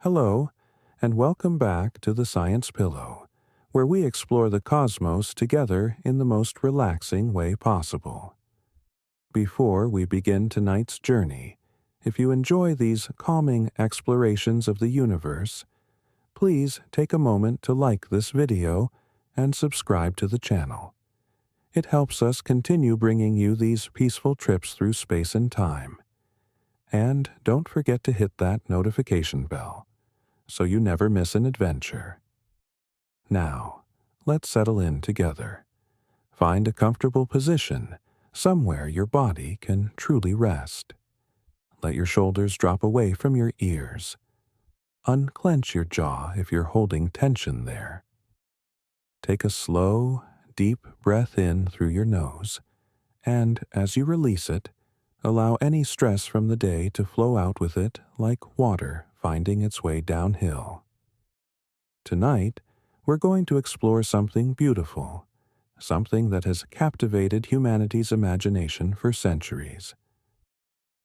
Hello, and welcome back to the Science Pillow, where we explore the cosmos together in the most relaxing way possible. Before we begin tonight's journey, if you enjoy these calming explorations of the universe, please take a moment to like this video and subscribe to the channel. It helps us continue bringing you these peaceful trips through space and time. And don't forget to hit that notification bell, so you never miss an adventure. Now, let's settle in together. Find a comfortable position, somewhere your body can truly rest. Let your shoulders drop away from your ears. Unclench your jaw if you're holding tension there. Take a slow, deep breath in through your nose, and as you release it, allow any stress from the day to flow out with it like water finding its way downhill. Tonight, we're going to explore something beautiful, something that has captivated humanity's imagination for centuries.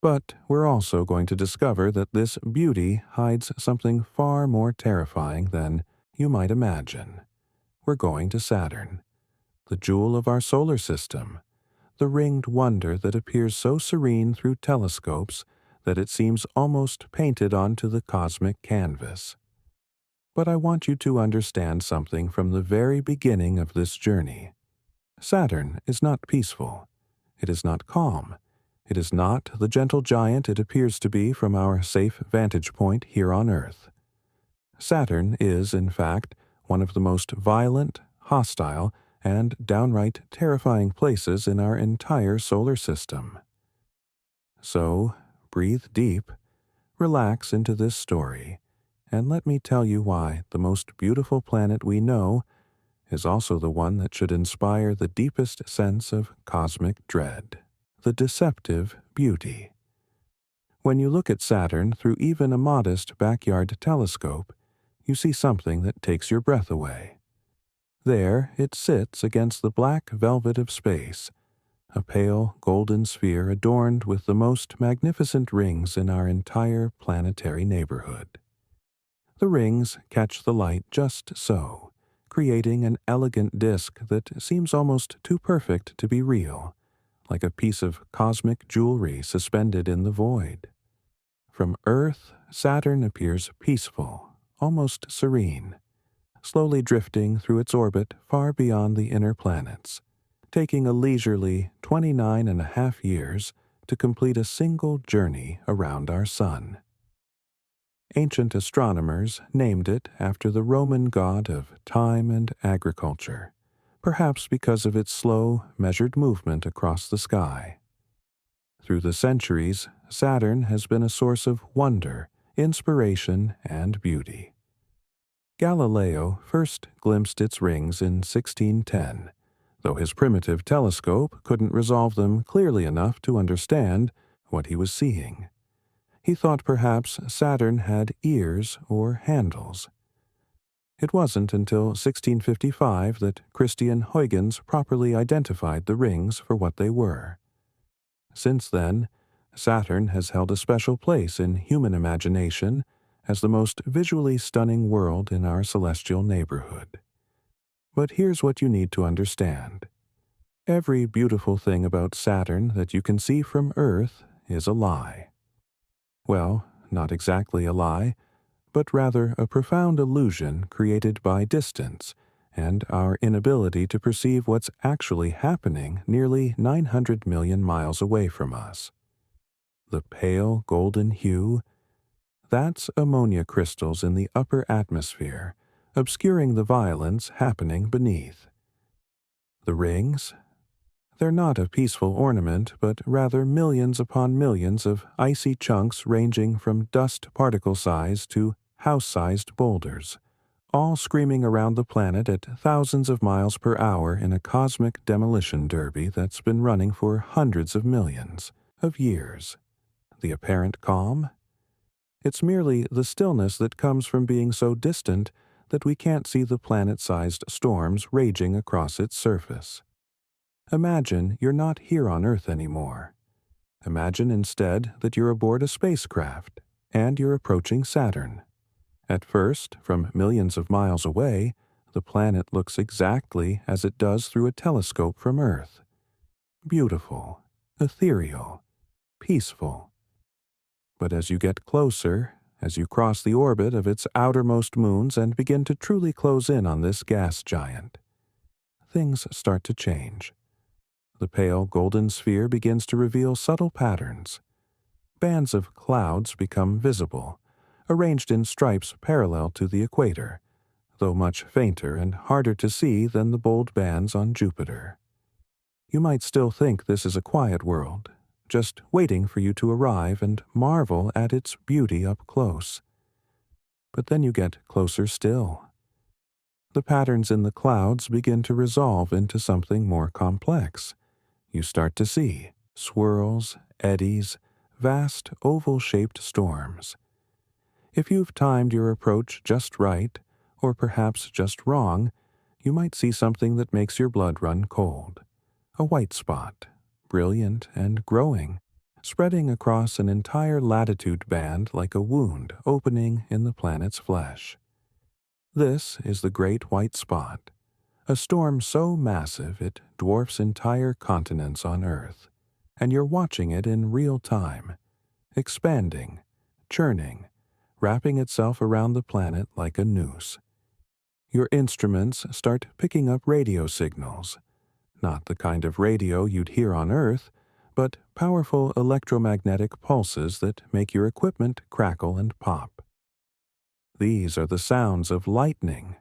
But we're also going to discover that this beauty hides something far more terrifying than you might imagine. We're going to Saturn, the jewel of our solar system, the ringed wonder that appears so serene through telescopes that it seems almost painted onto the cosmic canvas. But I want you to understand something from the very beginning of this journey. Saturn is not peaceful. It is not calm. It is not the gentle giant it appears to be from our safe vantage point here on Earth. Saturn is, in fact, one of the most violent, hostile, and downright terrifying places in our entire solar system. So, breathe deep, relax into this story, and let me tell you why the most beautiful planet we know is also the one that should inspire the deepest sense of cosmic dread, the Deceptive Beauty. When you look at Saturn through even a modest backyard telescope, you see something that takes your breath away. There it sits against the black velvet of space, a pale golden sphere adorned with the most magnificent rings in our entire planetary neighborhood. The rings catch the light just so, creating an elegant disk that seems almost too perfect to be real, like a piece of cosmic jewelry suspended in the void. From Earth, Saturn appears peaceful, almost serene, slowly drifting through its orbit far beyond the inner planets, taking a leisurely 29.5 years to complete a single journey around our Sun. Ancient astronomers named it after the Roman god of time and agriculture, perhaps because of its slow, measured movement across the sky. Through the centuries, Saturn has been a source of wonder, inspiration, and beauty. Galileo first glimpsed its rings in 1610, though his primitive telescope couldn't resolve them clearly enough to understand what he was seeing. He thought perhaps Saturn had ears or handles. It wasn't until 1655 that Christian Huygens properly identified the rings for what they were. Since then, Saturn has held a special place in human imagination as the most visually stunning world in our celestial neighborhood. But here's what you need to understand. Every beautiful thing about Saturn that you can see from Earth is a lie. Well, not exactly a lie, but rather a profound illusion created by distance and our inability to perceive what's actually happening nearly 900 million miles away from us. The pale golden hue, that's ammonia crystals in the upper atmosphere, obscuring the violence happening beneath. The rings? They're not a peaceful ornament, but rather millions upon millions of icy chunks ranging from dust particle size to house-sized boulders, all screaming around the planet at thousands of miles per hour in a cosmic demolition derby that's been running for hundreds of millions of years. The apparent calm? It's merely the stillness that comes from being so distant that we can't see the planet-sized storms raging across its surface. Imagine you're not here on Earth anymore. Imagine instead that you're aboard a spacecraft, and you're approaching Saturn. At first, from millions of miles away, the planet looks exactly as it does through a telescope from Earth. Beautiful, ethereal, peaceful. But as you get closer, as you cross the orbit of its outermost moons and begin to truly close in on this gas giant, things start to change. The pale golden sphere begins to reveal subtle patterns. Bands of clouds become visible, arranged in stripes parallel to the equator, though much fainter and harder to see than the bold bands on Jupiter. You might still think this is a quiet world, just waiting for you to arrive and marvel at its beauty up close. But then you get closer still. The patterns in the clouds begin to resolve into something more complex. You start to see swirls, eddies, vast oval-shaped storms. If you've timed your approach just right, or perhaps just wrong, you might see something that makes your blood run cold. A white spot, brilliant and growing, spreading across an entire latitude band like a wound opening in the planet's flesh. This is the Great White Spot, a storm so massive it dwarfs entire continents on Earth, and you're watching it in real time, expanding, churning, wrapping itself around the planet like a noose. Your instruments start picking up radio signals, not the kind of radio you'd hear on Earth, but powerful electromagnetic pulses that make your equipment crackle and pop. These are the sounds of lightning,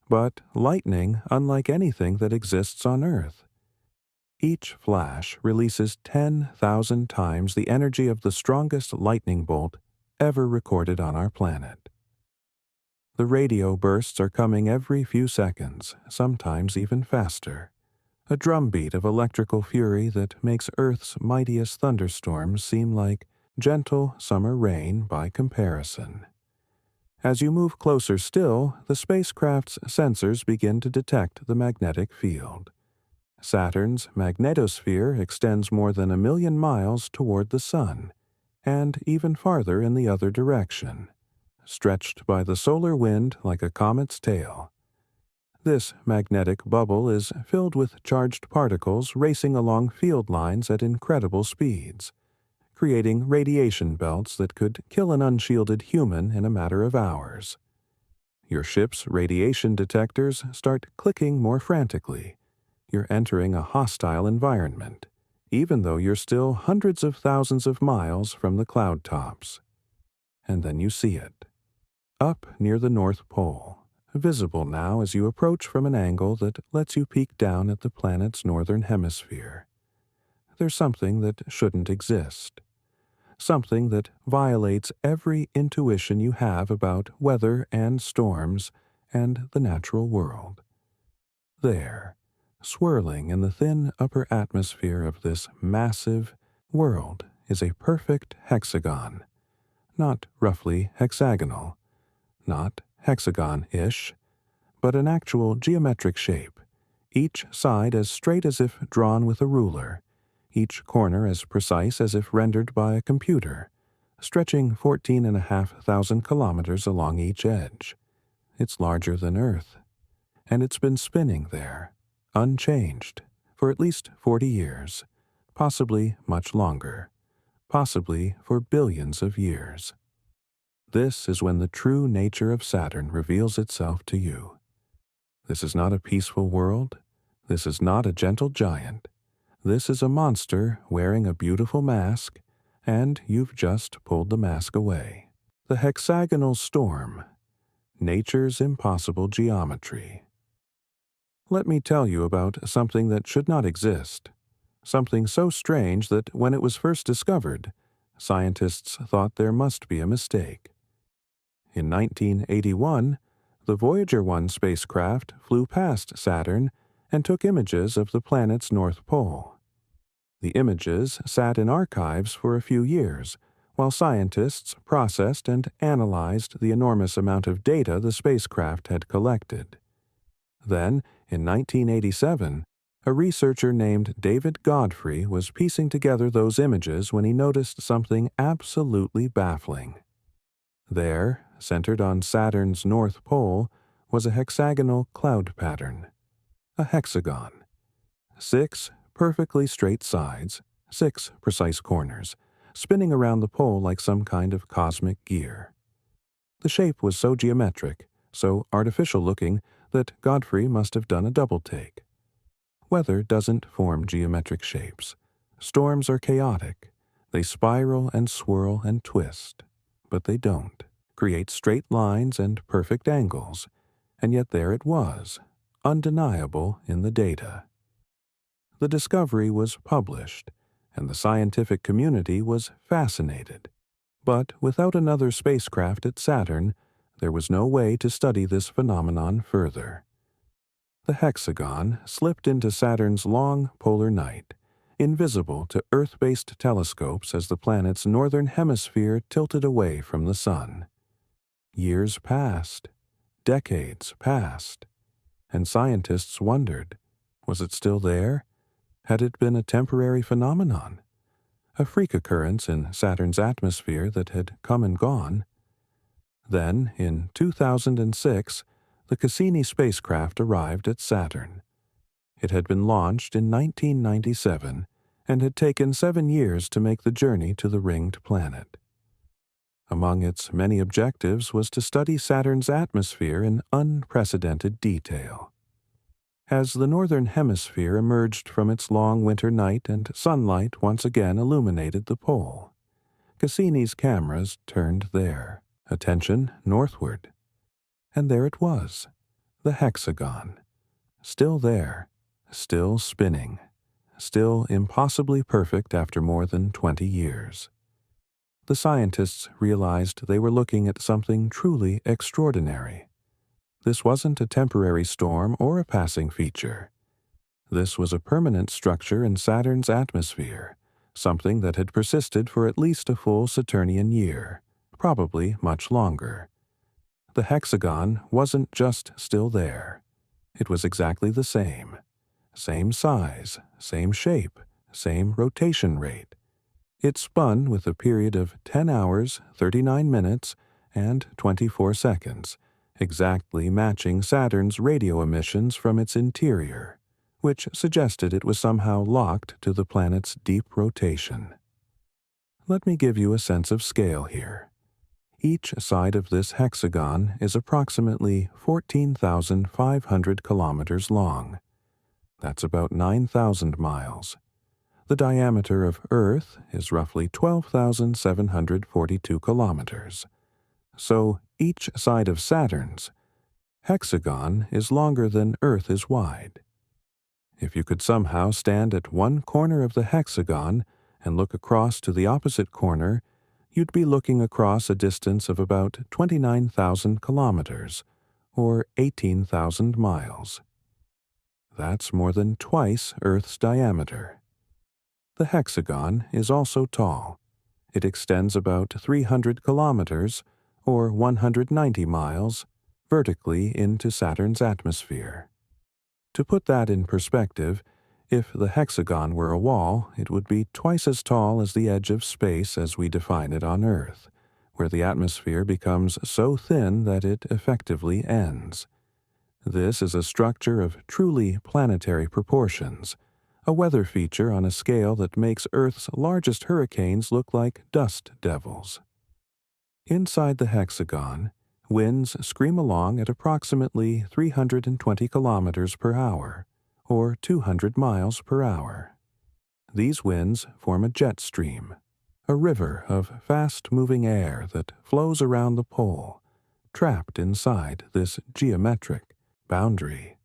but lightning unlike anything that exists on Earth. Each flash releases 10,000 times the energy of the strongest lightning bolt ever recorded on our planet. The radio bursts are coming every few seconds, sometimes even faster. A drumbeat of electrical fury that makes Earth's mightiest thunderstorms seem like gentle summer rain by comparison. As you move closer still, the spacecraft's sensors begin to detect the magnetic field. Saturn's magnetosphere extends more than 1,000,000 miles toward the Sun, and even farther in the other direction, stretched by the solar wind like a comet's tail. This magnetic bubble is filled with charged particles racing along field lines at incredible speeds, creating radiation belts that could kill an unshielded human in a matter of hours. Your ship's radiation detectors start clicking more frantically. You're entering a hostile environment, even though you're still hundreds of thousands of miles from the cloud tops. And then you see it. Up near the North Pole, visible now as you approach from an angle that lets you peek down at the planet's northern hemisphere. There's something that shouldn't exist. Something that violates every intuition you have about weather and storms and the natural world. There, swirling in the thin upper atmosphere of this massive world, is a perfect hexagon. Not roughly hexagonal, not hexagon-ish, but an actual geometric shape, each side as straight as if drawn with a ruler, each corner as precise as if rendered by a computer, stretching 14,500 kilometers along each edge. It's larger than Earth, and it's been spinning there, unchanged, for at least 40 years, possibly much longer, possibly for billions of years. This is when the true nature of Saturn reveals itself to you. This is not a peaceful world. This is not a gentle giant. This is a monster wearing a beautiful mask, and you've just pulled the mask away. The hexagonal storm, nature's impossible geometry. Let me tell you about something that should not exist, something so strange that when it was first discovered, scientists thought there must be a mistake. In 1981, the Voyager 1 spacecraft flew past Saturn and took images of the planet's north pole. The images sat in archives for a few years, while scientists processed and analyzed the enormous amount of data the spacecraft had collected. Then, in 1987, a researcher named David Godfrey was piecing together those images when he noticed something absolutely baffling. There, centered on Saturn's north pole, was a hexagonal cloud pattern, a hexagon. 6 perfectly straight sides, 6 precise corners, spinning around the pole like some kind of cosmic gear. The shape was so geometric, so artificial-looking, that Godfrey must have done a double-take. Weather doesn't form geometric shapes. Storms are chaotic. They spiral and swirl and twist, but they don't create straight lines and perfect angles, and yet there it was, undeniable in the data. The discovery was published, and the scientific community was fascinated. But without another spacecraft at Saturn, there was no way to study this phenomenon further. The hexagon slipped into Saturn's long polar night, invisible to Earth-based telescopes as the planet's northern hemisphere tilted away from the sun. Years passed, decades passed, and scientists wondered, was it still there? Had it been a temporary phenomenon? A freak occurrence in Saturn's atmosphere that had come and gone? Then, in 2006, the Cassini spacecraft arrived at Saturn. It had been launched in 1997 and had taken 7 years to make the journey to the ringed planet. Among its many objectives was to study Saturn's atmosphere in unprecedented detail. As the northern hemisphere emerged from its long winter night and sunlight once again illuminated the pole, Cassini's cameras turned their attention northward. And there it was, the hexagon, still there, still spinning, still impossibly perfect after more than 20 years. The scientists realized they were looking at something truly extraordinary. This wasn't a temporary storm or a passing feature. This was a permanent structure in Saturn's atmosphere, something that had persisted for at least a full Saturnian year, probably much longer. The hexagon wasn't just still there. It was exactly the same. Same size, same shape, same rotation rate. It spun with a period of 10 hours, 39 minutes, and 24 seconds, exactly matching Saturn's radio emissions from its interior, which suggested it was somehow locked to the planet's deep rotation. Let me give you a sense of scale here. Each side of this hexagon is approximately 14,500 kilometers long. That's about 9,000 miles. The diameter of Earth is roughly 12,742 kilometers. So each side of Saturn's hexagon is longer than Earth is wide. If you could somehow stand at one corner of the hexagon and look across to the opposite corner, you'd be looking across a distance of about 29,000 kilometers, or 18,000 miles. That's more than twice Earth's diameter. The hexagon is also tall. It extends about 300 kilometers, or 190 miles, vertically into Saturn's atmosphere. To put that in perspective, if the hexagon were a wall, it would be twice as tall as the edge of space as we define it on Earth, where the atmosphere becomes so thin that it effectively ends. This is a structure of truly planetary proportions, a weather feature on a scale that makes Earth's largest hurricanes look like dust devils. Inside the hexagon, winds scream along at approximately 320 kilometers per hour, or 200 miles per hour. These winds form a jet stream, a river of fast-moving air that flows around the pole, trapped inside this geometric boundary.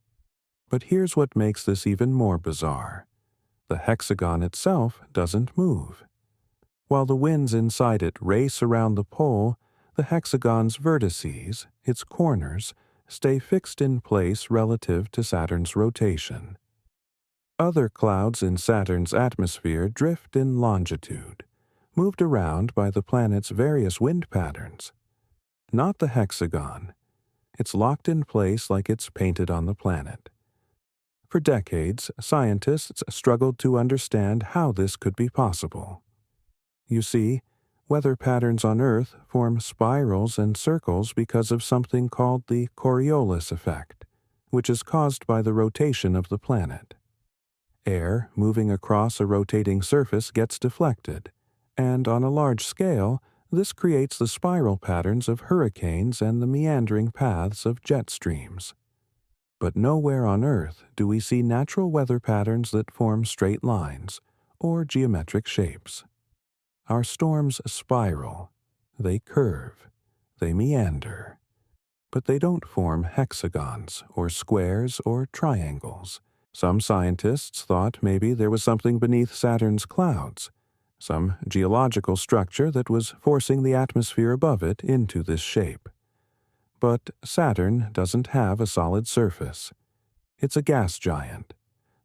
But here's what makes this even more bizarre. The hexagon itself doesn't move. While the winds inside it race around the pole, the hexagon's vertices, its corners, stay fixed in place relative to Saturn's rotation. Other clouds in Saturn's atmosphere drift in longitude, moved around by the planet's various wind patterns. Not the hexagon. It's locked in place like it's painted on the planet. For decades, scientists struggled to understand how this could be possible. You see, Weather patterns on Earth form spirals and circles because of something called the Coriolis effect, which is caused by the rotation of the planet. Air moving across a rotating surface gets deflected, and on a large scale, this creates the spiral patterns of hurricanes and the meandering paths of jet streams. But nowhere on Earth do we see natural weather patterns that form straight lines or geometric shapes. Our storms spiral, they curve, they meander, but they don't form hexagons or squares or triangles. Some scientists thought maybe there was something beneath Saturn's clouds, some geological structure that was forcing the atmosphere above it into this shape. But Saturn doesn't have a solid surface. It's a gas giant.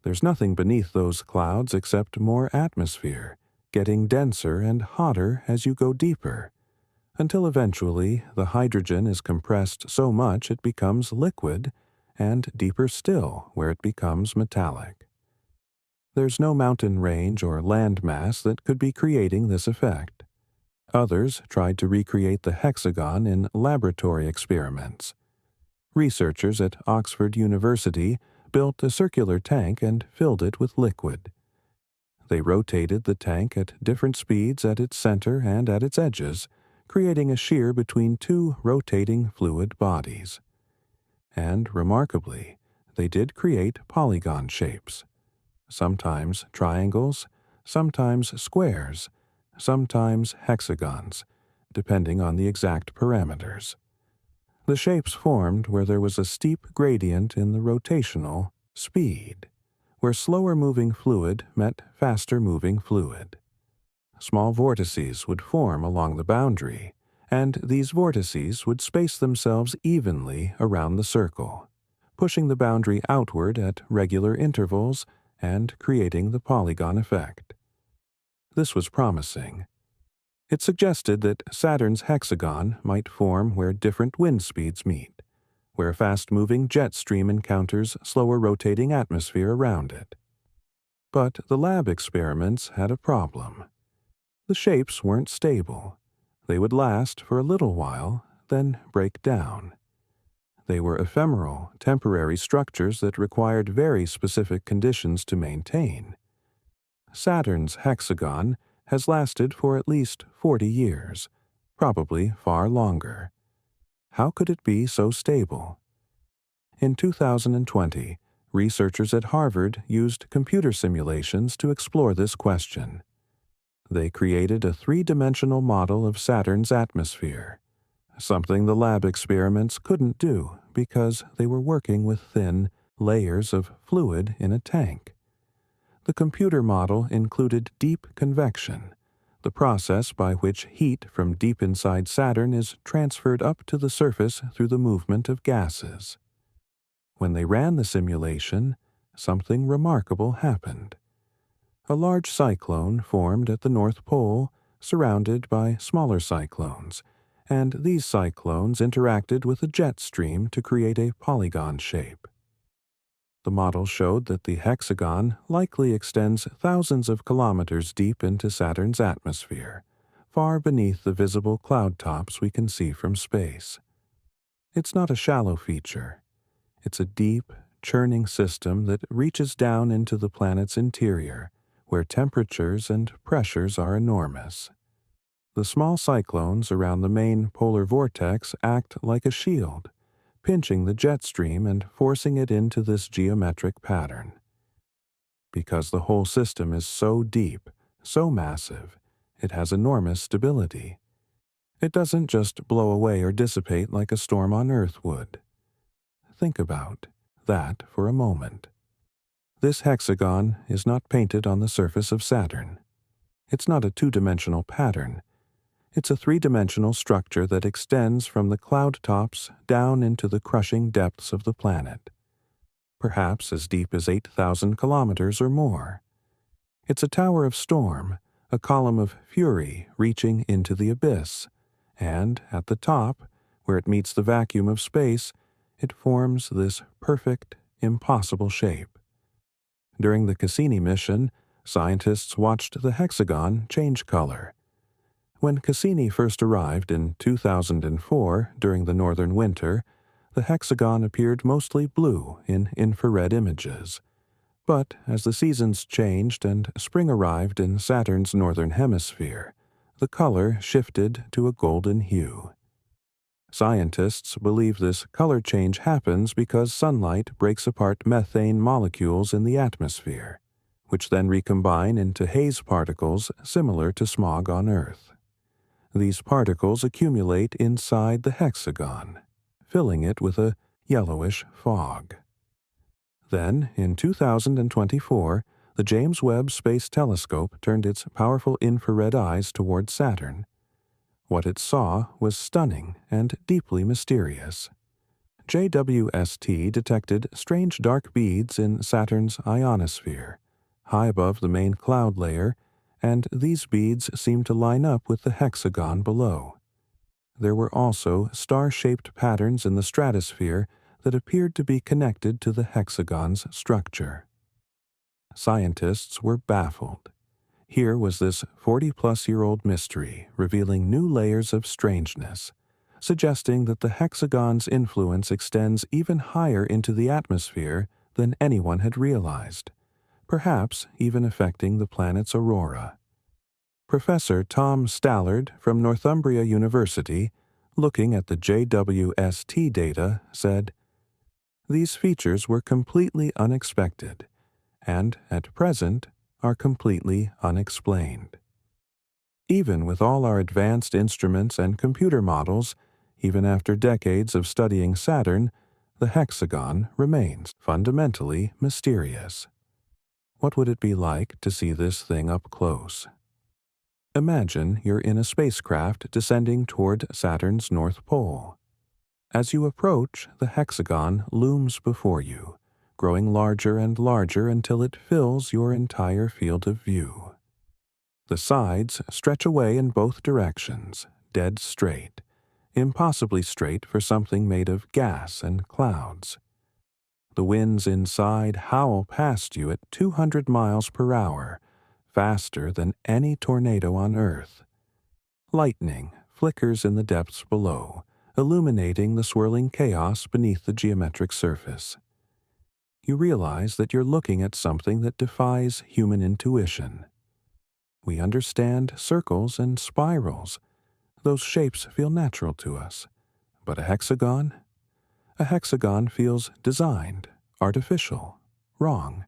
There's nothing beneath those clouds except more atmosphere, getting denser and hotter as you go deeper, until eventually the hydrogen is compressed so much it becomes liquid, and deeper still where it becomes metallic. There's no mountain range or land mass that could be creating this effect. Others tried to recreate the hexagon in laboratory experiments. Researchers at Oxford University built a circular tank and filled it with liquid. They rotated the tank at different speeds at its center and at its edges, creating a shear between two rotating fluid bodies. And, remarkably, they did create polygon shapes. Sometimes triangles, sometimes squares, sometimes hexagons, depending on the exact parameters. The shapes formed where there was a steep gradient in the rotational speed, where slower-moving fluid met faster-moving fluid. Small vortices would form along the boundary, and these vortices would space themselves evenly around the circle, pushing the boundary outward at regular intervals and creating the polygon effect. This was promising. It suggested that Saturn's hexagon might form where different wind speeds meet, where a fast-moving jet stream encounters slower rotating atmosphere around it. But the lab experiments had a problem. The shapes weren't stable. They would last for a little while, then break down. They were ephemeral, temporary structures that required very specific conditions to maintain. Saturn's hexagon has lasted for at least 40 years, probably far longer. How could it be so stable? In 2020, researchers at Harvard used computer simulations to explore this question. They created a three-dimensional model of Saturn's atmosphere, something the lab experiments couldn't do because they were working with thin layers of fluid in a tank. The computer model included deep convection, the process by which heat from deep inside Saturn is transferred up to the surface through the movement of gases. When they ran the simulation, something remarkable happened. A large cyclone formed at the North Pole, surrounded by smaller cyclones, and these cyclones interacted with a jet stream to create a polygon shape. The model showed that the hexagon likely extends thousands of kilometers deep into Saturn's atmosphere, far beneath the visible cloud tops we can see from space. It's not a shallow feature. It's a deep, churning system that reaches down into the planet's interior, where temperatures and pressures are enormous. The small cyclones around the main polar vortex act like a shield, pinching the jet stream and forcing it into this geometric pattern. Because the whole system is so deep, so massive, it has enormous stability. It doesn't just blow away or dissipate like a storm on Earth would. Think about that for a moment. This hexagon is not painted on the surface of Saturn. It's not a two-dimensional pattern. It's a three-dimensional structure that extends from the cloud tops down into the crushing depths of the planet, perhaps as deep as 8,000 kilometers or more. It's a tower of storm, a column of fury reaching into the abyss, and at the top, where it meets the vacuum of space, it forms this perfect, impossible shape. During the Cassini mission, scientists watched the hexagon change color. When Cassini first arrived in 2004 during the northern winter, the hexagon appeared mostly blue in infrared images. But as the seasons changed and spring arrived in Saturn's northern hemisphere, the color shifted to a golden hue. Scientists believe this color change happens because sunlight breaks apart methane molecules in the atmosphere, which then recombine into haze particles similar to smog on Earth. These particles accumulate inside the hexagon, filling it with a yellowish fog. Then, in 2024, the James Webb Space Telescope turned its powerful infrared eyes toward Saturn. What it saw was stunning and deeply mysterious. JWST detected strange dark beads in Saturn's ionosphere, high above the main cloud layer, and these beads seemed to line up with the hexagon below. There were also star-shaped patterns in the stratosphere that appeared to be connected to the hexagon's structure. Scientists were baffled. Here was this 40-plus-year-old mystery revealing new layers of strangeness, suggesting that the hexagon's influence extends even higher into the atmosphere than anyone had realized, perhaps even affecting the planet's aurora. Professor Tom Stallard from Northumbria University, looking at the JWST data, said, "These features were completely unexpected, and, at present, are completely unexplained." Even with all our advanced instruments and computer models, even after decades of studying Saturn, the hexagon remains fundamentally mysterious. What would it be like to see this thing up close? Imagine you're in a spacecraft descending toward Saturn's North Pole. As you approach, the hexagon looms before you, growing larger and larger until it fills your entire field of view. The sides stretch away in both directions, dead straight, impossibly straight for something made of gas and clouds. The winds inside howl past you at 200 miles per hour, faster than any tornado on Earth. Lightning flickers in the depths below, illuminating the swirling chaos beneath the geometric surface. You realize that you're looking at something that defies human intuition. We understand circles and spirals. Those shapes feel natural to us. But a hexagon? A hexagon feels designed, artificial, wrong.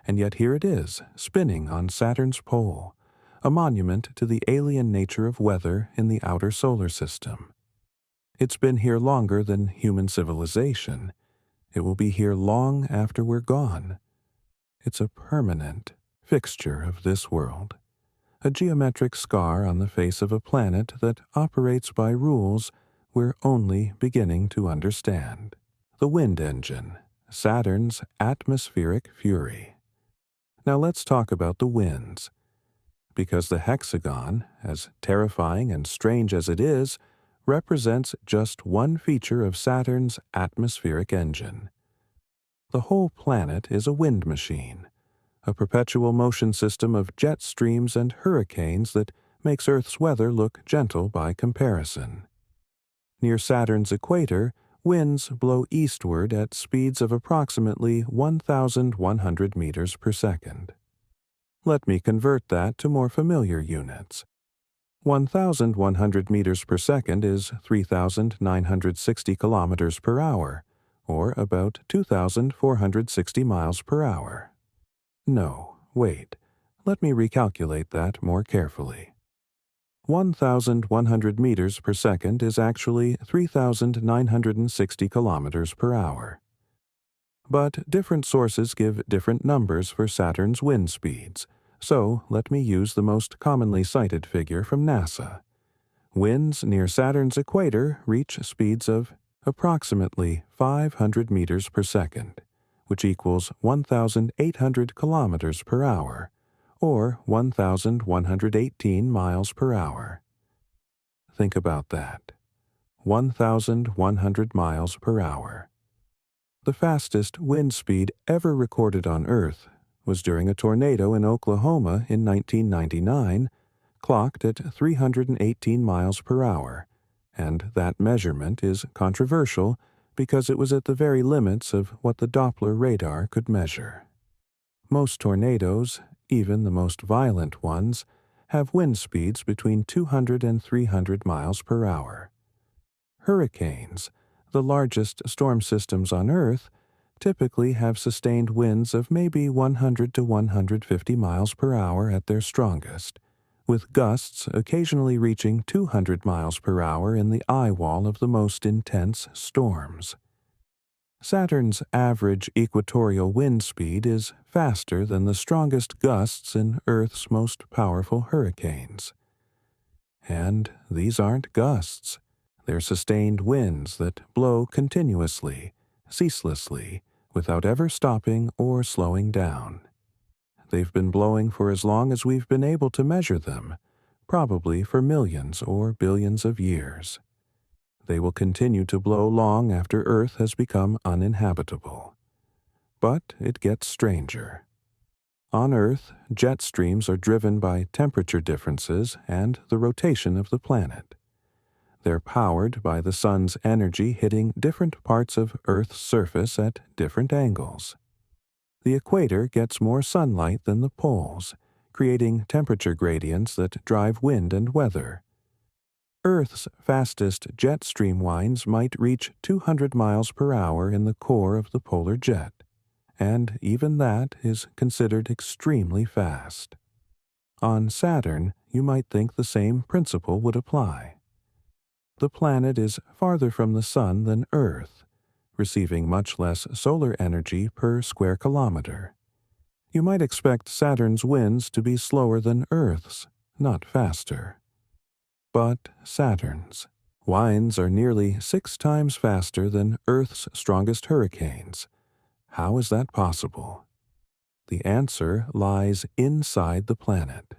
And yet here it is, spinning on Saturn's pole, a monument to the alien nature of weather in the outer solar system. It's been here longer than human civilization. It will be here long after we're gone. It's a permanent fixture of this world, a geometric scar on the face of a planet that operates by rules we're only beginning to understand. The wind engine, Saturn's atmospheric fury. Now let's talk about the winds. Because the hexagon, as terrifying and strange as it is, represents just one feature of Saturn's atmospheric engine. The whole planet is a wind machine, a perpetual motion system of jet streams and hurricanes that makes Earth's weather look gentle by comparison. Near Saturn's equator, winds blow eastward at speeds of approximately 1,100 meters per second. Let me convert that to more familiar units. 1,100 meters per second is 3,960 kilometers per hour, or about 2,460 miles per hour. No, wait, let me recalculate that more carefully. 1,100 meters per second is actually 3,960 kilometers per hour. But different sources give different numbers for Saturn's wind speeds, so let me use the most commonly cited figure from NASA. Winds near Saturn's equator reach speeds of approximately 500 meters per second, which equals 1,800 kilometers per hour, or 1,118 miles per hour. Think about that. 1,100 miles per hour. The fastest wind speed ever recorded on Earth was during a tornado in Oklahoma in 1999, clocked at 318 miles per hour, and that measurement is controversial because it was at the very limits of what the Doppler radar could measure. Most tornadoes, even the most violent ones, have wind speeds between 200 and 300 miles per hour. Hurricanes, the largest storm systems on Earth, typically have sustained winds of maybe 100 to 150 miles per hour at their strongest, with gusts occasionally reaching 200 miles per hour in the eye wall of the most intense storms. Saturn's average equatorial wind speed is faster than the strongest gusts in Earth's most powerful hurricanes. And these aren't gusts. They're sustained winds that blow continuously, ceaselessly, without ever stopping or slowing down. They've been blowing for as long as we've been able to measure them, probably for millions or billions of years. They will continue to blow long after Earth has become uninhabitable. But it gets stranger. On Earth, jet streams are driven by temperature differences and the rotation of the planet. They're powered by the sun's energy hitting different parts of Earth's surface at different angles. The equator gets more sunlight than the poles, creating temperature gradients that drive wind and weather. Earth's fastest jet streamlines might reach 200 miles per hour in the core of the polar jet, and even that is considered extremely fast. On Saturn, you might think the same principle would apply. The planet is farther from the Sun than Earth, receiving much less solar energy per square kilometer. You might expect Saturn's winds to be slower than Earth's, not faster. But Saturn's winds are nearly 6 times faster than Earth's strongest hurricanes. How is that possible? The answer lies inside the planet.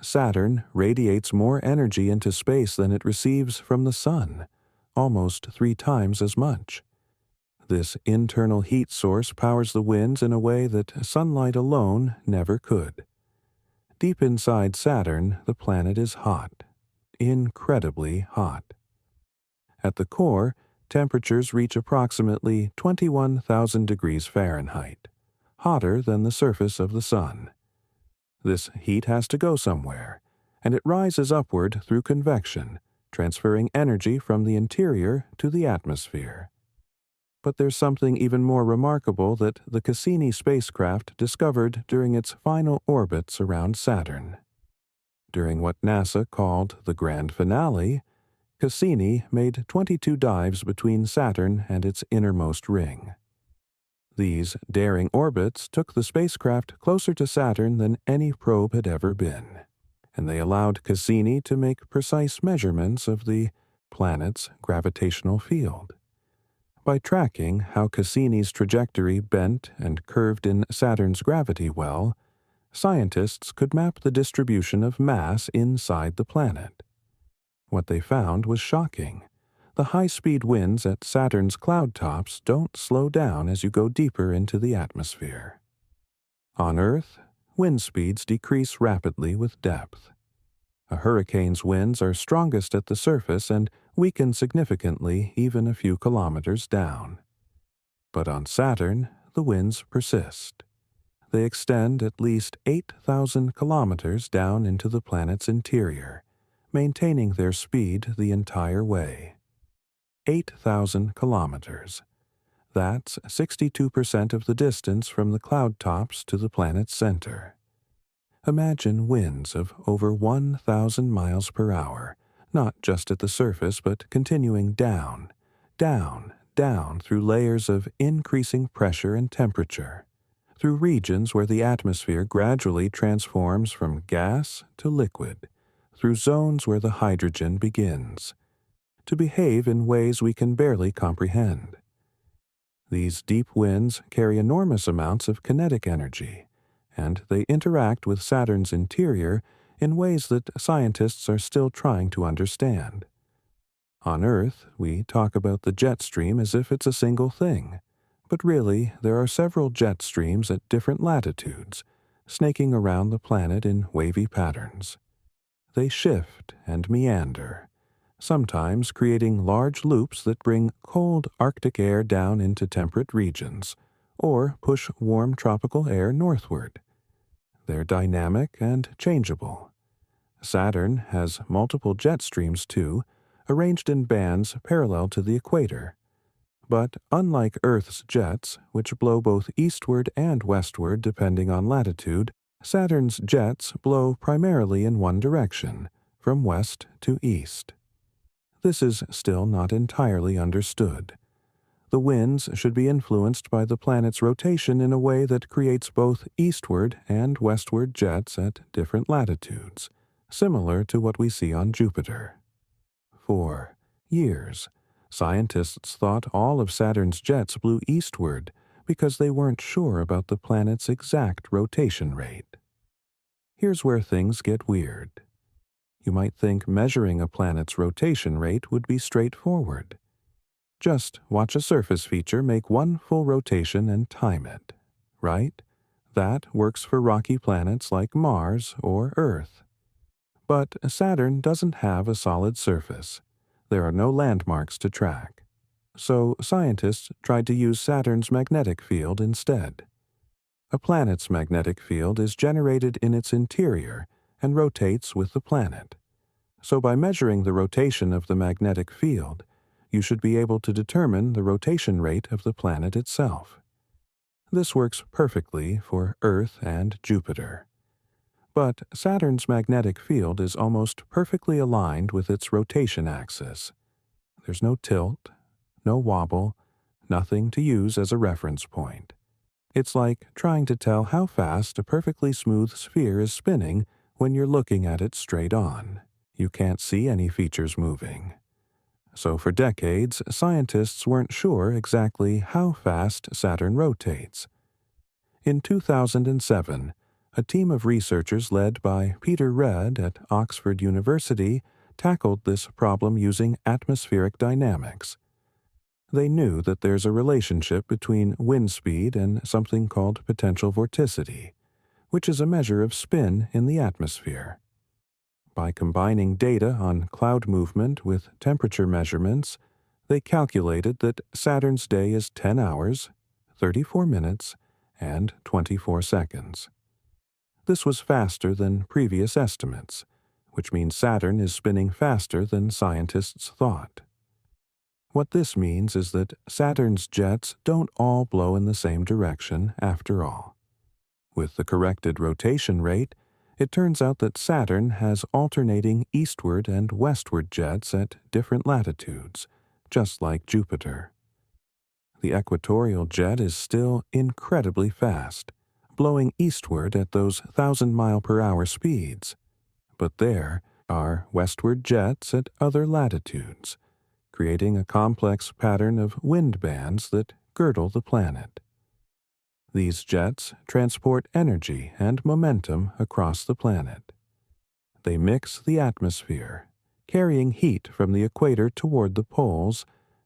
Saturn radiates more energy into space than it receives from the Sun, almost 3 times as much. This internal heat source powers the winds in a way that sunlight alone never could. Deep inside Saturn, the planet is hot. Incredibly hot. At the core, temperatures reach approximately 21,000 degrees Fahrenheit, hotter than the surface of the Sun. This heat has to go somewhere, and it rises upward through convection, transferring energy from the interior to the atmosphere. But there's something even more remarkable that the Cassini spacecraft discovered during its final orbits around Saturn. During what NASA called the grand finale, Cassini made 22 dives between Saturn and its innermost ring. These daring orbits took the spacecraft closer to Saturn than any probe had ever been, and they allowed Cassini to make precise measurements of the planet's gravitational field. By tracking how Cassini's trajectory bent and curved in Saturn's gravity well, scientists could map the distribution of mass inside the planet. What they found was shocking. The high-speed winds at Saturn's cloud tops don't slow down as you go deeper into the atmosphere. On Earth, wind speeds decrease rapidly with depth. A hurricane's winds are strongest at the surface and weaken significantly even a few kilometers down. But on Saturn, the winds persist. They extend at least 8,000 kilometers down into the planet's interior, maintaining their speed the entire way. 8,000 kilometers. That's 62% of the distance from the cloud tops to the planet's center. Imagine winds of over 1,000 miles per hour, not just at the surface but continuing down, down, down through layers of increasing pressure and temperature, through regions where the atmosphere gradually transforms from gas to liquid, through zones where the hydrogen begins, to behave in ways we can barely comprehend. These deep winds carry enormous amounts of kinetic energy, and they interact with Saturn's interior in ways that scientists are still trying to understand. On Earth, we talk about the jet stream as if it's a single thing, but really there are several jet streams at different latitudes, snaking around the planet in wavy patterns. They shift and meander, sometimes creating large loops that bring cold Arctic air down into temperate regions, or push warm tropical air northward. They're dynamic and changeable. Saturn has multiple jet streams too, arranged in bands parallel to the equator. But unlike Earth's jets, which blow both eastward and westward depending on latitude, Saturn's jets blow primarily in one direction, from west to east. This is still not entirely understood. The winds should be influenced by the planet's rotation in a way that creates both eastward and westward jets at different latitudes, similar to what we see on Jupiter. For years, scientists thought all of Saturn's jets blew eastward because they weren't sure about the planet's exact rotation rate. Here's where things get weird. You might think measuring a planet's rotation rate would be straightforward. Just watch a surface feature make one full rotation and time it, right? That works for rocky planets like Mars or Earth. But Saturn doesn't have a solid surface. There are no landmarks to track. So scientists tried to use Saturn's magnetic field instead. A planet's magnetic field is generated in its interior and rotates with the planet. So by measuring the rotation of the magnetic field, you should be able to determine the rotation rate of the planet itself. This works perfectly for Earth and Jupiter. But Saturn's magnetic field is almost perfectly aligned with its rotation axis. There's no tilt, no wobble, nothing to use as a reference point. It's like trying to tell how fast a perfectly smooth sphere is spinning when you're looking at it straight on. You can't see any features moving. So for decades, scientists weren't sure exactly how fast Saturn rotates. In 2007, a team of researchers led by Peter Read at Oxford University tackled this problem using atmospheric dynamics. They knew that there's a relationship between wind speed and something called potential vorticity, which is a measure of spin in the atmosphere. By combining data on cloud movement with temperature measurements, they calculated that Saturn's day is 10 hours, 34 minutes, and 24 seconds. This was faster than previous estimates, which means Saturn is spinning faster than scientists thought. What this means is that Saturn's jets don't all blow in the same direction after all. With the corrected rotation rate, it turns out that Saturn has alternating eastward and westward jets at different latitudes, just like Jupiter. The equatorial jet is still incredibly fast, blowing eastward at those 1,000-mile-per-hour speeds. But there are westward jets at other latitudes, creating a complex pattern of wind bands that girdle the planet. These jets transport energy and momentum across the planet. They mix the atmosphere, carrying heat from the equator toward the poles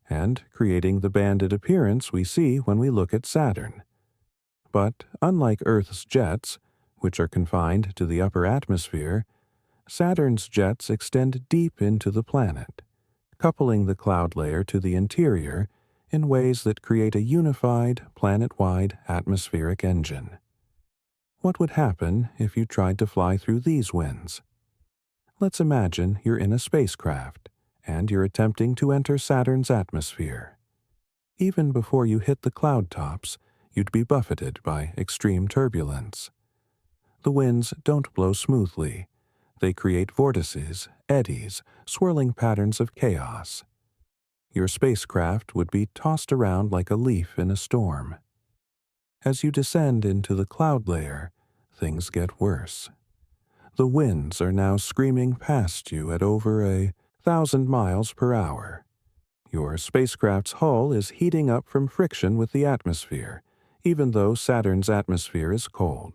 and creating the banded appearance we see when we look at Saturn. But unlike Earth's jets, which are confined to the upper atmosphere, Saturn's jets extend deep into the planet, coupling the cloud layer to the interior in ways that create a unified, planet-wide atmospheric engine. What would happen if you tried to fly through these winds? Let's imagine you're in a spacecraft, and you're attempting to enter Saturn's atmosphere. Even before you hit the cloud tops, you'd be buffeted by extreme turbulence. The winds don't blow smoothly. They create vortices, eddies, swirling patterns of chaos. Your spacecraft would be tossed around like a leaf in a storm. As you descend into the cloud layer, things get worse. The winds are now screaming past you at over 1,000 miles per hour. Your spacecraft's hull is heating up from friction with the atmosphere, even though Saturn's atmosphere is cold.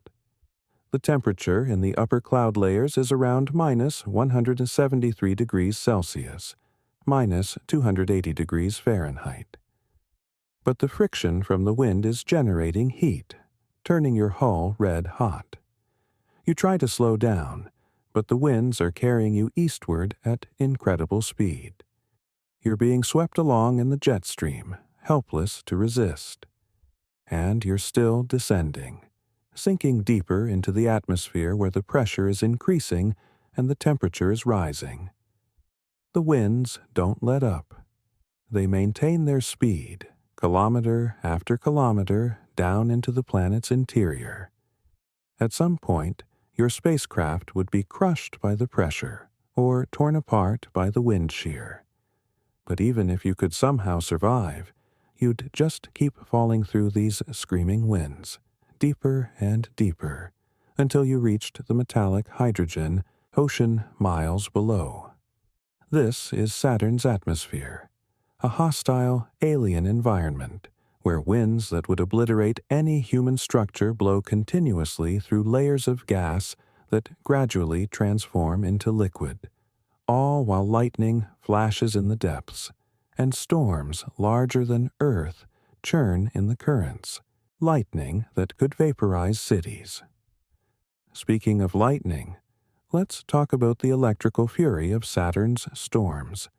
The temperature in the upper cloud layers is around minus 173 degrees Celsius, minus 280 degrees Fahrenheit. But the friction from the wind is generating heat, turning your hull red hot. You try to slow down, but the winds are carrying you eastward at incredible speed. You're being swept along in the jet stream, helpless to resist. And you're still descending, sinking deeper into the atmosphere where the pressure is increasing and the temperature is rising. The winds don't let up. They maintain their speed, kilometer after kilometer, down into the planet's interior. At some point, your spacecraft would be crushed by the pressure or torn apart by the wind shear. But even if you could somehow survive, you'd just keep falling through these screaming winds, deeper and deeper, until you reached the metallic hydrogen ocean miles below. This is Saturn's atmosphere, a hostile, alien environment where winds that would obliterate any human structure blow continuously through layers of gas that gradually transform into liquid, all while lightning flashes in the depths, and storms larger than Earth churn in the currents, lightning that could vaporize cities. Speaking of lightning, let's talk about the electrical fury of Saturn's storms.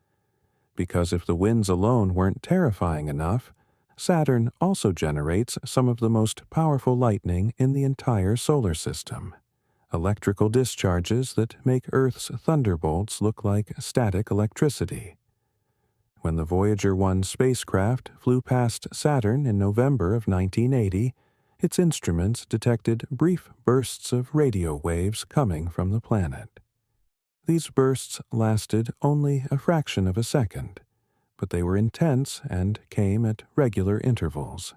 Because if the winds alone weren't terrifying enough, Saturn also generates some of the most powerful lightning in the entire solar system. Electrical discharges that make Earth's thunderbolts look like static electricity. When the Voyager 1 spacecraft flew past Saturn in November of 1980, its instruments detected brief bursts of radio waves coming from the planet. These bursts lasted only a fraction of a second, but they were intense and came at regular intervals.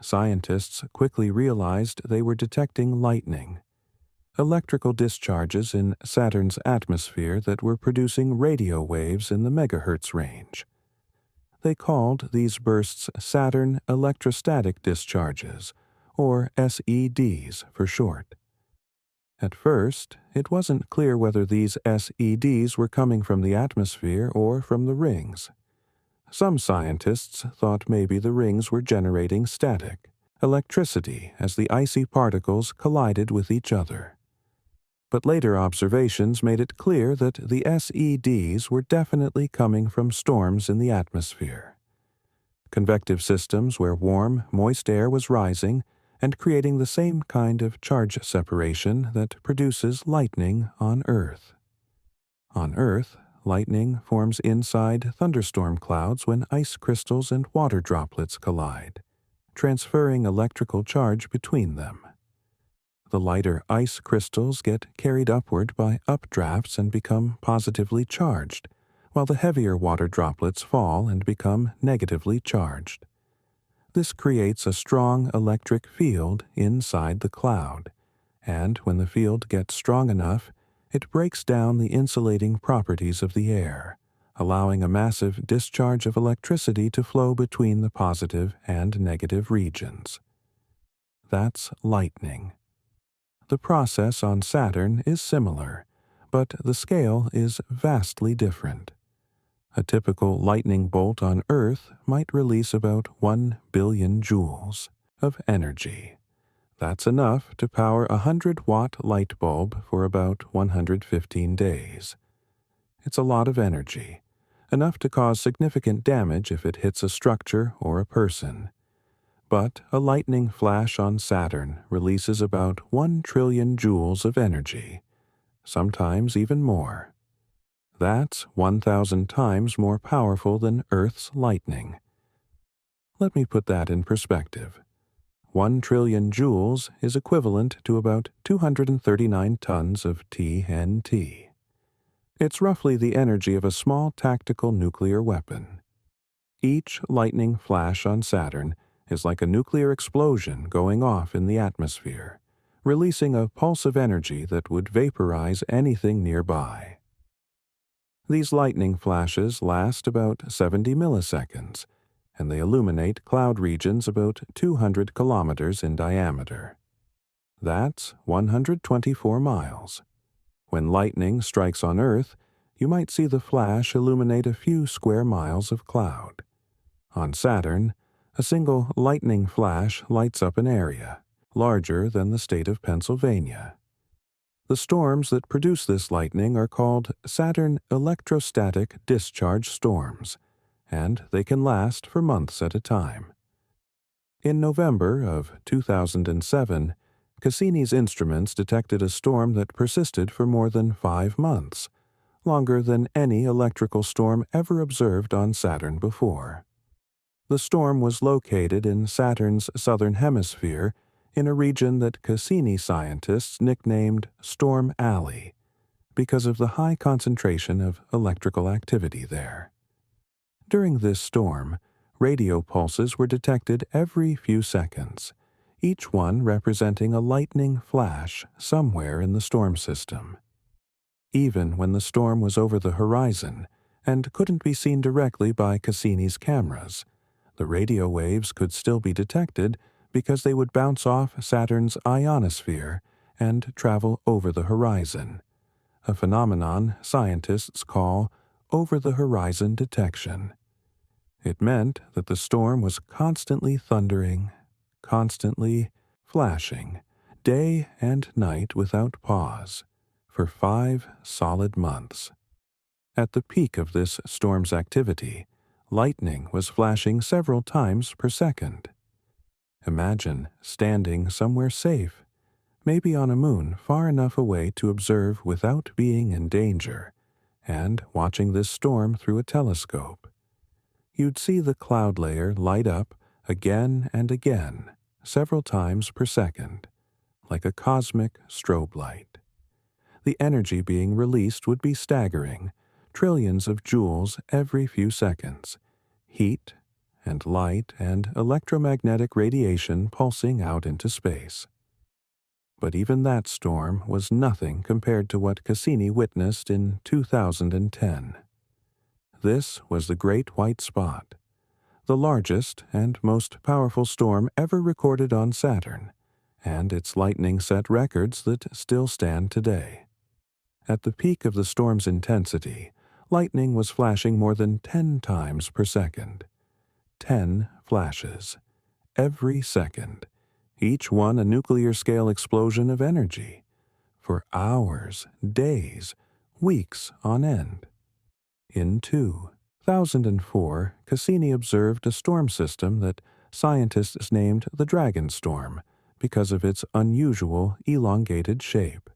Scientists quickly realized they were detecting lightning, electrical discharges in Saturn's atmosphere that were producing radio waves in the megahertz range. They called these bursts Saturn electrostatic discharges, or SEDs for short. At first, it wasn't clear whether these SEDs were coming from the atmosphere or from the rings. Some scientists thought maybe the rings were generating static, electricity as the icy particles collided with each other. But later observations made it clear that the SEDs were definitely coming from storms in the atmosphere. Convective systems where warm, moist air was rising and creating the same kind of charge separation that produces lightning on Earth. On Earth, lightning forms inside thunderstorm clouds when ice crystals and water droplets collide, transferring electrical charge between them. The lighter ice crystals get carried upward by updrafts and become positively charged, while the heavier water droplets fall and become negatively charged. This creates a strong electric field inside the cloud, and when the field gets strong enough, it breaks down the insulating properties of the air, allowing a massive discharge of electricity to flow between the positive and negative regions. That's lightning. The process on Saturn is similar, but the scale is vastly different. A typical lightning bolt on Earth might release about 1 billion joules of energy. That's enough to power a 100-watt light bulb for about 115 days. It's a lot of energy, enough to cause significant damage if it hits a structure or a person. But a lightning flash on Saturn releases about 1 trillion joules of energy, sometimes even more. That's 1,000 times more powerful than Earth's lightning. Let me put that in perspective. 1 trillion joules is equivalent to about 239 tons of TNT. It's roughly the energy of a small tactical nuclear weapon. Each lightning flash on Saturn is like a nuclear explosion going off in the atmosphere, releasing a pulse of energy that would vaporize anything nearby. These lightning flashes last about 70 milliseconds, and they illuminate cloud regions about 200 kilometers in diameter. That's 124 miles. When lightning strikes on Earth, you might see the flash illuminate a few square miles of cloud. On Saturn, a single lightning flash lights up an area larger than the state of Pennsylvania. The storms that produce this lightning are called Saturn electrostatic discharge storms, and they can last for months at a time. In November of 2007, Cassini's instruments detected a storm that persisted for more than 5 months, longer than any electrical storm ever observed on Saturn before. The storm was located in Saturn's southern hemisphere in a region that Cassini scientists nicknamed Storm Alley because of the high concentration of electrical activity there. During this storm, radio pulses were detected every few seconds, each one representing a lightning flash somewhere in the storm system. Even when the storm was over the horizon and couldn't be seen directly by Cassini's cameras, the radio waves could still be detected because they would bounce off Saturn's ionosphere and travel over the horizon, a phenomenon scientists call over-the-horizon detection. It meant that the storm was constantly thundering, constantly flashing, day and night without pause, for 5 solid months. At the peak of this storm's activity, lightning was flashing several times per second. Imagine standing somewhere safe, maybe on a moon far enough away to observe without being in danger, and watching this storm through a telescope. You'd see the cloud layer light up again and again, several times per second, like a cosmic strobe light. The energy being released would be staggering, trillions of joules every few seconds, heat and light and electromagnetic radiation pulsing out into space. But even that storm was nothing compared to what Cassini witnessed in 2010. This was the Great White Spot, the largest and most powerful storm ever recorded on Saturn, and its lightning set records that still stand today. At the peak of the storm's intensity, lightning was flashing more than 10 times per second. 10 flashes, every second, each one a nuclear-scale explosion of energy, for hours, days, weeks on end. In 2004, Cassini observed a storm system that scientists named the Dragon Storm because of its unusual, elongated shape.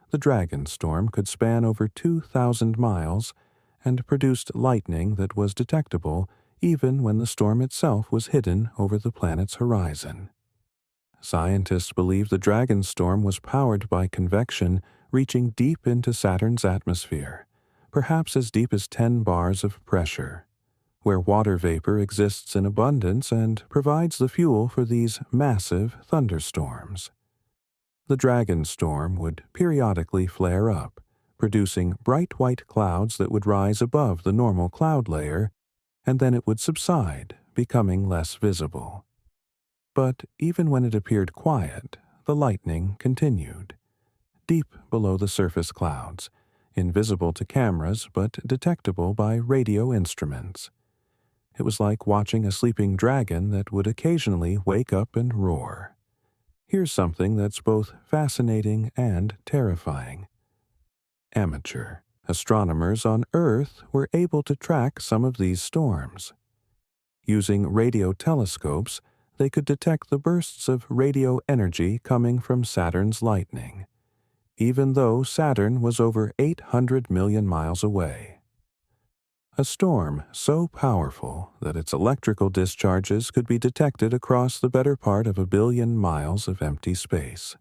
The Dragon Storm could span over 2,000 miles and produced lightning that was detectable even when the storm itself was hidden over the planet's horizon. Scientists believe the Dragon Storm was powered by convection reaching deep into Saturn's atmosphere, perhaps as deep as 10 bars of pressure, where water vapor exists in abundance and provides the fuel for these massive thunderstorms. The Dragon Storm would periodically flare up, producing bright white clouds that would rise above the normal cloud layer, and then it would subside, becoming less visible. But even when it appeared quiet, the lightning continued, deep below the surface clouds, invisible to cameras but detectable by radio instruments. It was like watching a sleeping dragon that would occasionally wake up and roar. Here's something that's both fascinating and terrifying. Amateur astronomers on Earth were able to track some of these storms. Using radio telescopes, they could detect the bursts of radio energy coming from Saturn's lightning, even though Saturn was over 800 million miles away. A storm so powerful that its electrical discharges could be detected across the better part of 1 billion miles of empty space.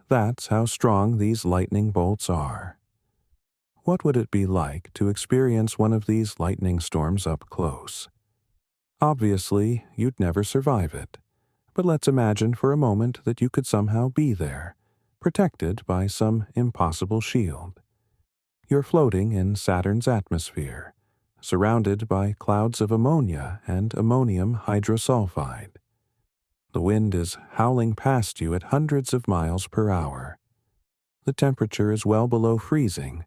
That's how strong these lightning bolts are. What would it be like to experience one of these lightning storms up close? Obviously, you'd never survive it, but let's imagine for a moment that you could somehow be there, protected by some impossible shield. You're floating in Saturn's atmosphere, surrounded by clouds of ammonia and ammonium hydrosulfide. The wind is howling past you at hundreds of miles per hour. The temperature is well below freezing,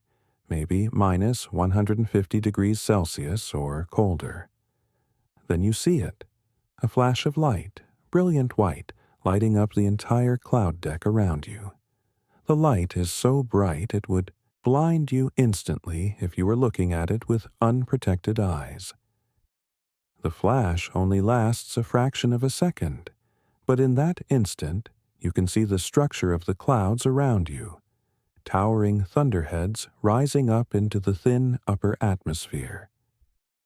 maybe minus 150 degrees Celsius or colder. Then you see it, a flash of light, brilliant white, lighting up the entire cloud deck around you. The light is so bright it would blind you instantly if you were looking at it with unprotected eyes. The flash only lasts a fraction of a second, but in that instant you can see the structure of the clouds around you, towering thunderheads rising up into the thin upper atmosphere.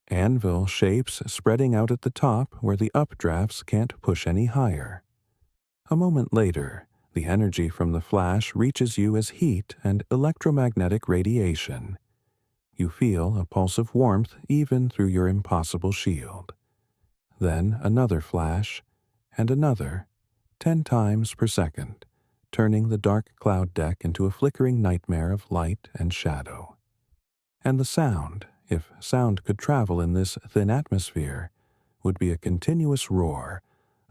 Anvil shapes spreading out at the top where the updrafts can't push any higher. A moment later, the energy from the flash reaches you as heat and electromagnetic radiation. You feel a pulse of warmth even through your impossible shield. Then another flash, and another, 10 times per second, turning the dark cloud deck into a flickering nightmare of light and shadow. And the sound, if sound could travel in this thin atmosphere, would be a continuous roar,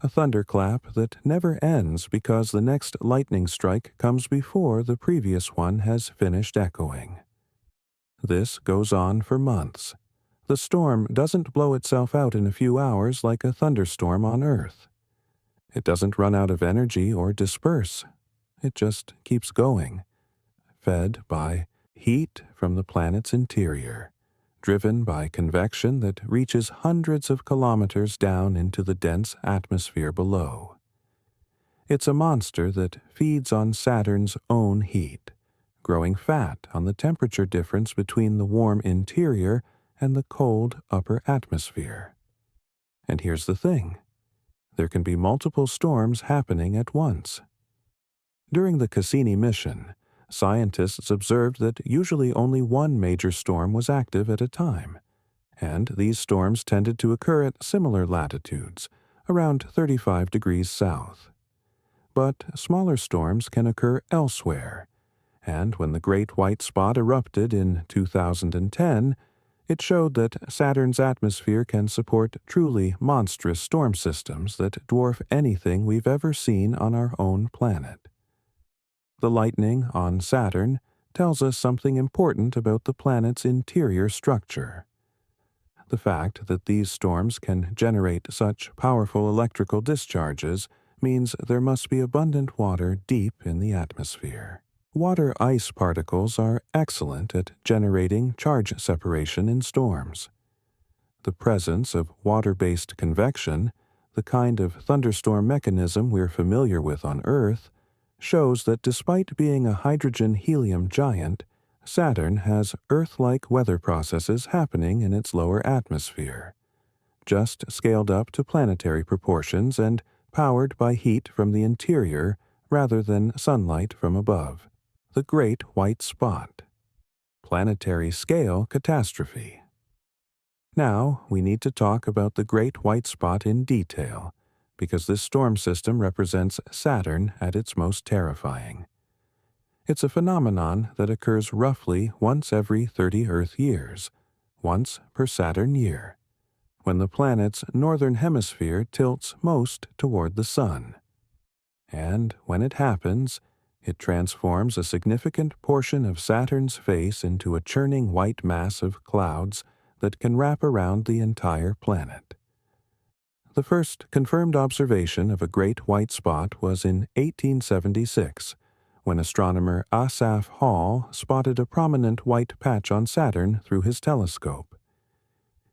a thunderclap that never ends because the next lightning strike comes before the previous one has finished echoing. This goes on for months. The storm doesn't blow itself out in a few hours like a thunderstorm on Earth. It doesn't run out of energy or disperse. It just keeps going, fed by heat from the planet's interior, driven by convection that reaches hundreds of kilometers down into the dense atmosphere below. It's a monster that feeds on Saturn's own heat, growing fat on the temperature difference between the warm interior and the cold upper atmosphere. And here's the thing. There can be multiple storms happening at once. During the Cassini mission, scientists observed that usually only one major storm was active at a time, and these storms tended to occur at similar latitudes, around 35 degrees south. But smaller storms can occur elsewhere, and when the Great White Spot erupted in 2010, it showed that Saturn's atmosphere can support truly monstrous storm systems that dwarf anything we've ever seen on our own planet. The lightning on Saturn tells us something important about the planet's interior structure. The fact that these storms can generate such powerful electrical discharges means there must be abundant water deep in the atmosphere. Water ice particles are excellent at generating charge separation in storms. The presence of water-based convection, the kind of thunderstorm mechanism we're familiar with on Earth, shows that despite being a hydrogen-helium giant, Saturn has Earth-like weather processes happening in its lower atmosphere, just scaled up to planetary proportions and powered by heat from the interior rather than sunlight from above. The Great White Spot. Planetary-Scale Catastrophe. Now we need to talk about the Great White Spot in detail, because this storm system represents Saturn at its most terrifying. It's a phenomenon that occurs roughly once every 30 Earth years, once per Saturn year, when the planet's northern hemisphere tilts most toward the Sun. And when it happens, it transforms a significant portion of Saturn's face into a churning white mass of clouds that can wrap around the entire planet. The first confirmed observation of a great white spot was in 1876, when astronomer Asaph Hall spotted a prominent white patch on Saturn through his telescope.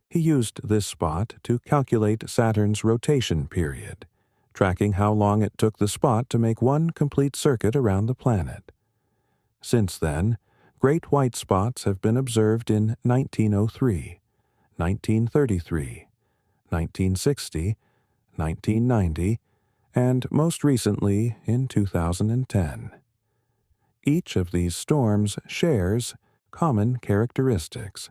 He used this spot to calculate Saturn's rotation period, tracking how long it took the spot to make one complete circuit around the planet. Since then, great white spots have been observed in 1903, 1933, 1960, 1990, and most recently in 2010. Each of these storms shares common characteristics.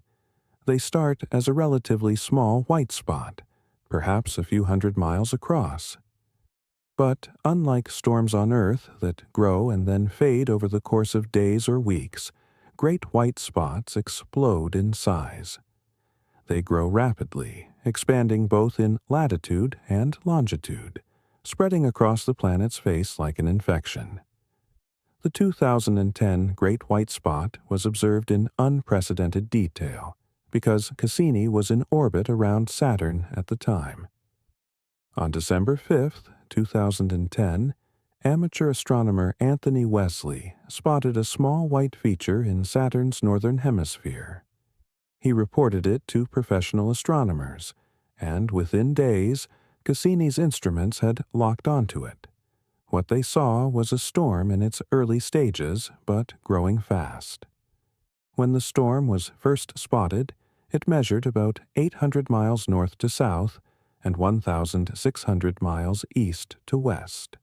They start as a relatively small white spot, perhaps a few hundred miles across. But unlike storms on Earth that grow and then fade over the course of days or weeks, great white spots explode in size. They grow rapidly, expanding both in latitude and longitude, spreading across the planet's face like an infection. The 2010 Great White Spot was observed in unprecedented detail because Cassini was in orbit around Saturn at the time. On December 5, 2010, amateur astronomer Anthony Wesley spotted a small white feature in Saturn's northern hemisphere. He reported it to professional astronomers, and within days, Cassini's instruments had locked onto it. What they saw was a storm in its early stages, but growing fast. When the storm was first spotted, it measured about 800 miles north to south and 1,600 miles east to west.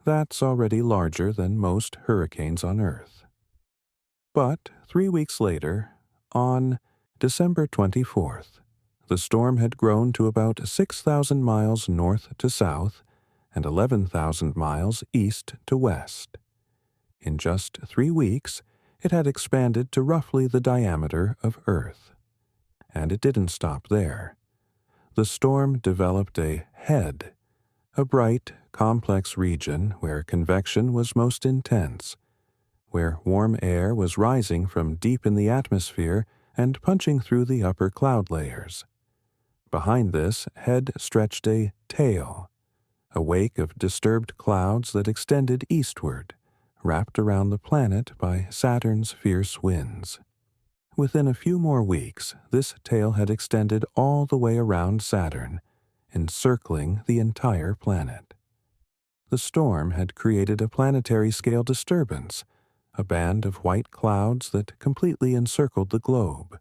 That's already larger than most hurricanes on Earth. But 3 weeks later, on December 24th, the storm had grown to about 6,000 miles north to south and 11,000 miles east to west. In just 3 weeks, it had expanded to roughly the diameter of Earth. And it didn't stop there. The storm developed a head, a bright, complex region where convection was most intense, where warm air was rising from deep in the atmosphere and punching through the upper cloud layers. Behind this head stretched a tail, a wake of disturbed clouds that extended eastward, wrapped around the planet by Saturn's fierce winds. Within a few more weeks, this tail had extended all the way around Saturn, encircling the entire planet. The storm had created a planetary-scale disturbance, a band of white clouds that completely encircled the globe.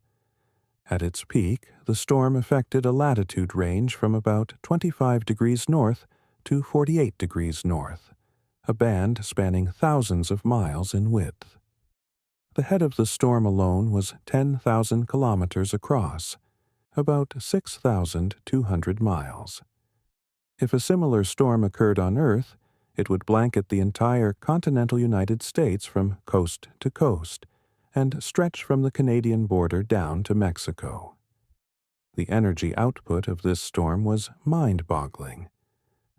At its peak, the storm affected a latitude range from about 25 degrees north to 48 degrees north, a band spanning thousands of miles in width. The head of the storm alone was 10,000 kilometers across, about 6,200 miles. If a similar storm occurred on Earth, it would blanket the entire continental United States from coast to coast and stretch from the Canadian border down to Mexico. The energy output of this storm was mind-boggling.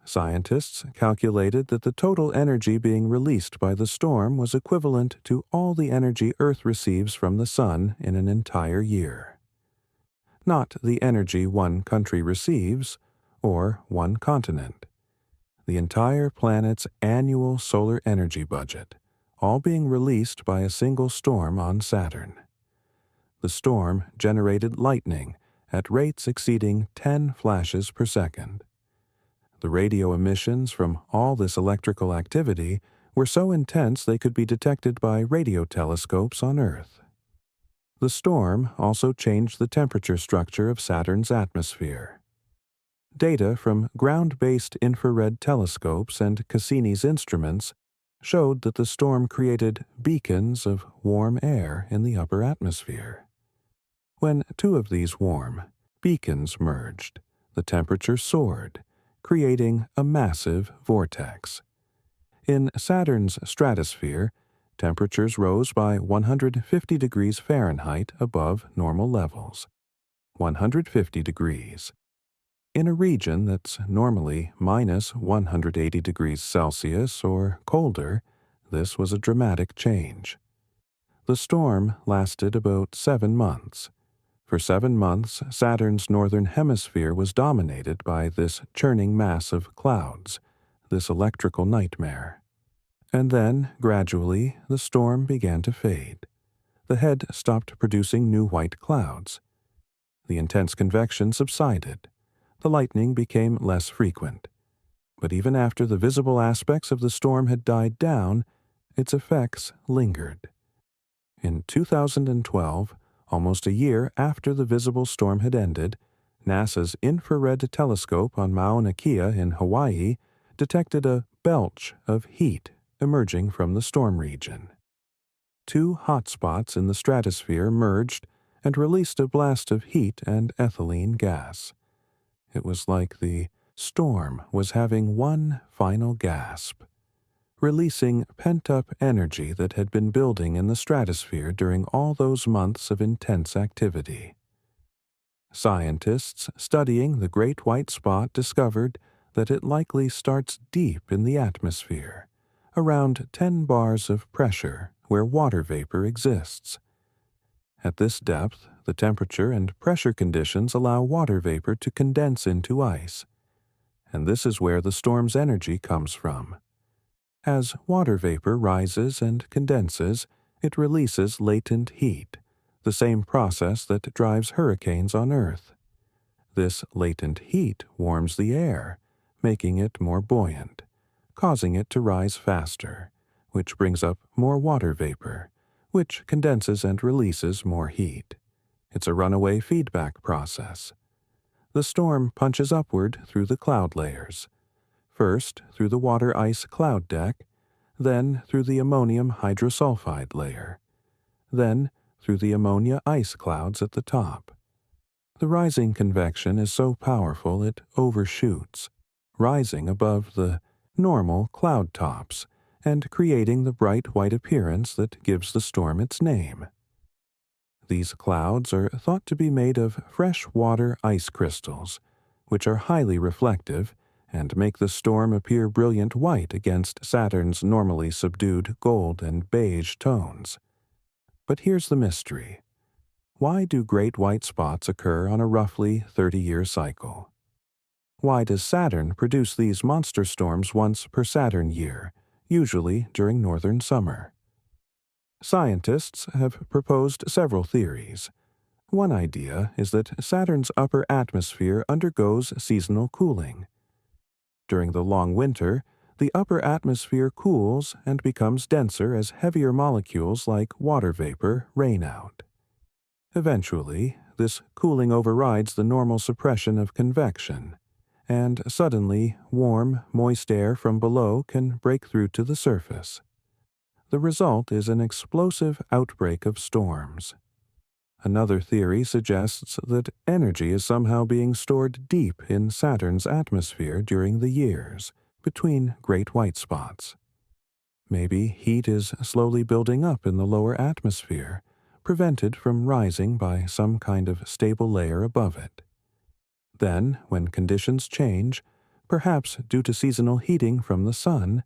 Scientists calculated that the total energy being released by the storm was equivalent to all the energy Earth receives from the Sun in an entire year. Not the energy one country receives, or one continent. The entire planet's annual solar energy budget, all being released by a single storm on Saturn. The storm generated lightning at rates exceeding 10 flashes per second. The radio emissions from all this electrical activity were so intense they could be detected by radio telescopes on Earth. The storm also changed the temperature structure of Saturn's atmosphere. Data from ground-based infrared telescopes and Cassini's instruments showed that the storm created beacons of warm air in the upper atmosphere. When two of these warm beacons merged, the temperature soared, creating a massive vortex. In Saturn's stratosphere, temperatures rose by 150 degrees Fahrenheit above normal levels. 150 degrees. In a region that's normally minus 180 degrees Celsius or colder, this was a dramatic change. The storm lasted about 7 months. For 7 months, Saturn's northern hemisphere was dominated by this churning mass of clouds, this electrical nightmare. And then, gradually, the storm began to fade. The head stopped producing new white clouds. The intense convection subsided. The lightning became less frequent. But even after the visible aspects of the storm had died down, its effects lingered. In 2012, almost a year after the visible storm had ended, NASA's infrared telescope on Mauna Kea in Hawaii detected a belch of heat emerging from the storm region. 2 hotspots in the stratosphere merged and released a blast of heat and ethylene gas. It was like the storm was having one final gasp, releasing pent-up energy that had been building in the stratosphere during all those months of intense activity. Scientists studying the Great White Spot discovered that it likely starts deep in the atmosphere, around 10 bars of pressure where water vapor exists. At this depth, the temperature and pressure conditions allow water vapor to condense into ice, and this is where the storm's energy comes from. As water vapor rises and condenses, it releases latent heat, the same process that drives hurricanes on Earth. This latent heat warms the air, making it more buoyant, causing it to rise faster, which brings up more water vapor, which condenses and releases more heat. It's a runaway feedback process. The storm punches upward through the cloud layers, first through the water ice cloud deck, then through the ammonium hydrosulfide layer, then through the ammonia ice clouds at the top. The rising convection is so powerful it overshoots, rising above the normal cloud tops and creating the bright white appearance that gives the storm its name. These clouds are thought to be made of fresh water ice crystals, which are highly reflective and make the storm appear brilliant white against Saturn's normally subdued gold and beige tones. But here's the mystery. Why do great white spots occur on a roughly 30-year cycle? Why does Saturn produce these monster storms once per Saturn year, usually during northern summer? Scientists have proposed several theories. One idea is that Saturn's upper atmosphere undergoes seasonal cooling. During the long winter, the upper atmosphere cools and becomes denser as heavier molecules like water vapor rain out. Eventually, this cooling overrides the normal suppression of convection, and suddenly warm, moist air from below can break through to the surface. The result is an explosive outbreak of storms. Another theory suggests that energy is somehow being stored deep in Saturn's atmosphere during the years, between great white spots. Maybe heat is slowly building up in the lower atmosphere, prevented from rising by some kind of stable layer above it. Then, when conditions change, perhaps due to seasonal heating from the sun,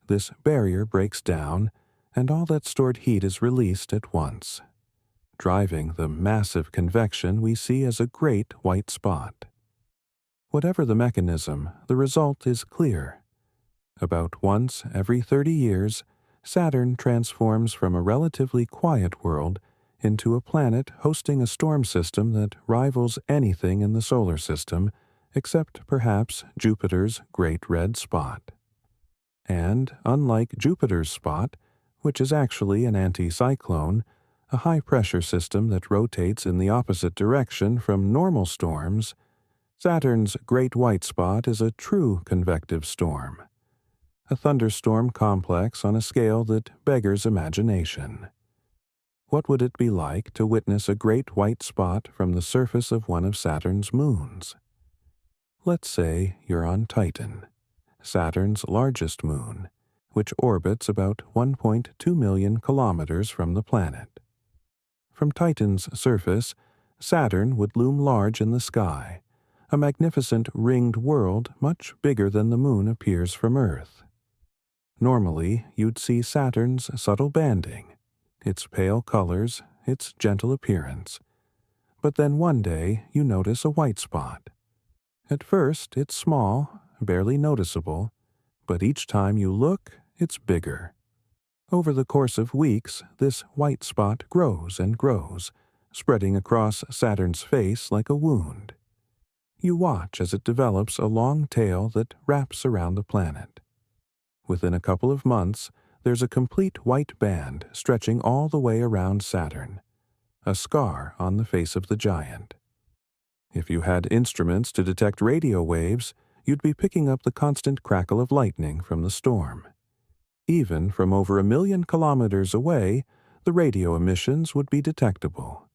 this barrier breaks down and all that stored heat is released at once, driving the massive convection we see as a great white spot. Whatever the mechanism, the result is clear. About once every 30 years, Saturn transforms from a relatively quiet world into a planet hosting a storm system that rivals anything in the solar system, except perhaps Jupiter's Great Red Spot. And, unlike Jupiter's spot, which is actually an anticyclone, a high-pressure system that rotates in the opposite direction from normal storms, Saturn's Great White Spot is a true convective storm, a thunderstorm complex on a scale that beggars imagination. What would it be like to witness a great white spot from the surface of one of Saturn's moons? Let's say you're on Titan, Saturn's largest moon, which orbits about 1.2 million kilometers from the planet. From Titan's surface, Saturn would loom large in the sky, a magnificent ringed world much bigger than the moon appears from Earth. Normally, you'd see Saturn's subtle banding, its pale colors, its gentle appearance. But then one day you notice a white spot. At first, it's small, barely noticeable, but each time you look, it's bigger. Over the course of weeks, this white spot grows and grows, spreading across Saturn's face like a wound. You watch as it develops a long tail that wraps around the planet. Within a couple of months, there's a complete white band stretching all the way around Saturn, a scar on the face of the giant. If you had instruments to detect radio waves, you'd be picking up the constant crackle of lightning from the storm. Even from over 1 million kilometers away, the radio emissions would be detectable,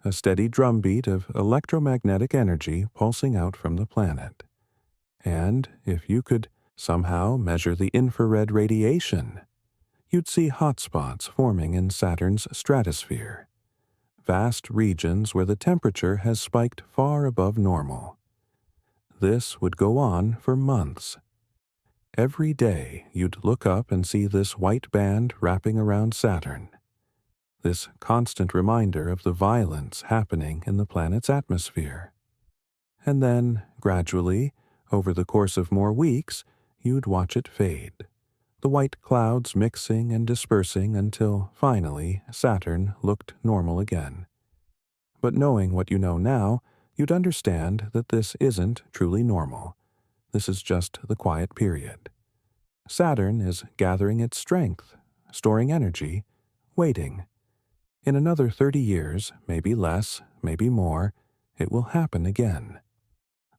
a steady drumbeat of electromagnetic energy pulsing out from the planet. And if you could somehow measure the infrared radiation, you'd see hotspots forming in Saturn's stratosphere, vast regions where the temperature has spiked far above normal. This would go on for months. Every day you'd look up and see this white band wrapping around Saturn, this constant reminder of the violence happening in the planet's atmosphere. And then, gradually, over the course of more weeks, you'd watch it fade, the white clouds mixing and dispersing until, finally, Saturn looked normal again. But knowing what you know now, you'd understand that this isn't truly normal. This is just the quiet period. Saturn is gathering its strength, storing energy, waiting. In another 30 years, maybe less, maybe more, it will happen again.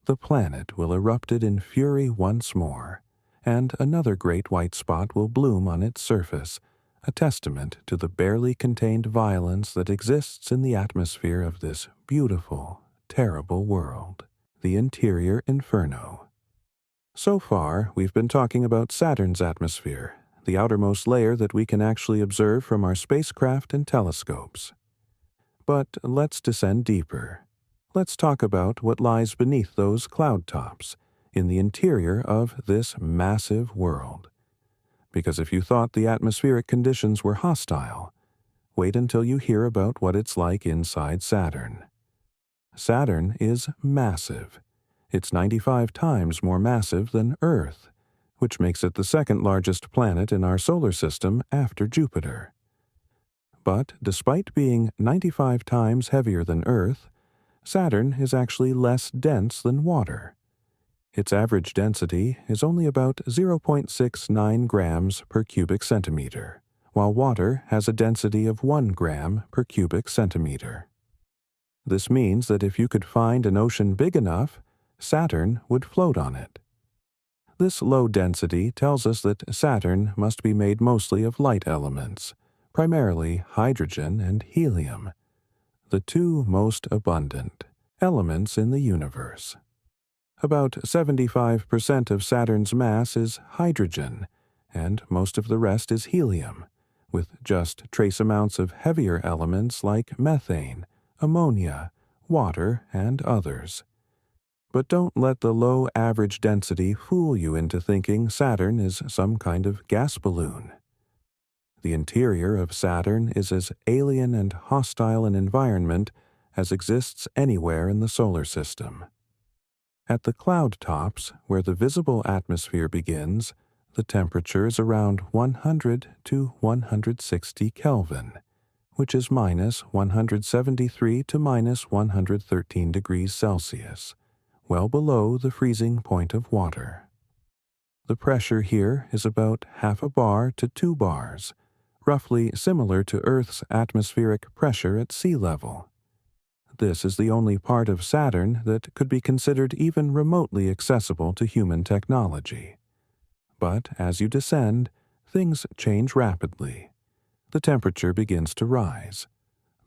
The planet will erupt it in fury once more, and another great white spot will bloom on its surface, a testament to the barely contained violence that exists in the atmosphere of this beautiful, terrible world, the Interior Inferno. So far, we've been talking about Saturn's atmosphere, the outermost layer that we can actually observe from our spacecraft and telescopes. But let's descend deeper. Let's talk about what lies beneath those cloud tops, in the interior of this massive world. Because if you thought the atmospheric conditions were hostile, wait until you hear about what it's like inside Saturn. Saturn is massive. It's 95 times more massive than Earth, which makes it the second largest planet in our solar system after Jupiter. But despite being 95 times heavier than Earth, Saturn is actually less dense than water. Its average density is only about 0.69 grams per cubic centimeter, while water has a density of 1 gram per cubic centimeter. This means that if you could find an ocean big enough, Saturn would float on it. This low density tells us that Saturn must be made mostly of light elements, primarily hydrogen and helium, the two most abundant elements in the universe. About 75% of Saturn's mass is hydrogen, and most of the rest is helium, with just trace amounts of heavier elements like methane, ammonia, water, and others. But don't let the low average density fool you into thinking Saturn is some kind of gas balloon. The interior of Saturn is as alien and hostile an environment as exists anywhere in the solar system. At the cloud tops, where the visible atmosphere begins, the temperature is around 100 to 160 Kelvin, which is minus 173 to minus 113 degrees Celsius, well below the freezing point of water. The pressure here is about half a bar to 2 bars, roughly similar to Earth's atmospheric pressure at sea level. This is the only part of Saturn that could be considered even remotely accessible to human technology. But as you descend, things change rapidly. The temperature begins to rise.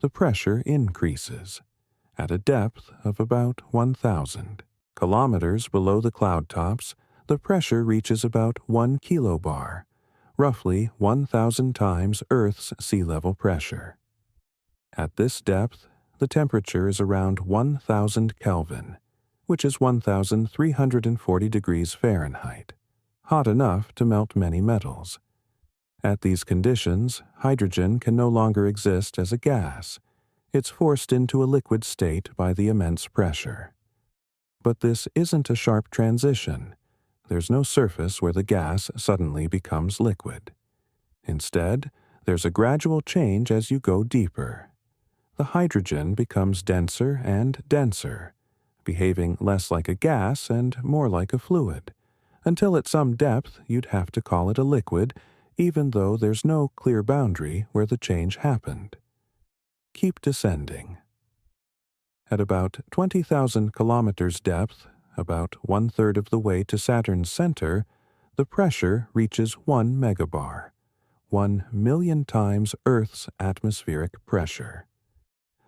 The pressure increases. At a depth of about 1,000 kilometers below the cloud tops, the pressure reaches about 1 kilobar, roughly 1,000 times Earth's sea level pressure. At this depth, the temperature is around 1,000 Kelvin, which is 1,340 degrees Fahrenheit, hot enough to melt many metals. At these conditions, hydrogen can no longer exist as a gas. It's forced into a liquid state by the immense pressure. But this isn't a sharp transition. There's no surface where the gas suddenly becomes liquid. Instead, there's a gradual change as you go deeper. The hydrogen becomes denser and denser, behaving less like a gas and more like a fluid, until at some depth you'd have to call it a liquid, even though there's no clear boundary where the change happened. Keep descending. At about 20,000 kilometers depth, about 1/3 of the way to Saturn's center, the pressure reaches 1 megabar, 1 million times Earth's atmospheric pressure.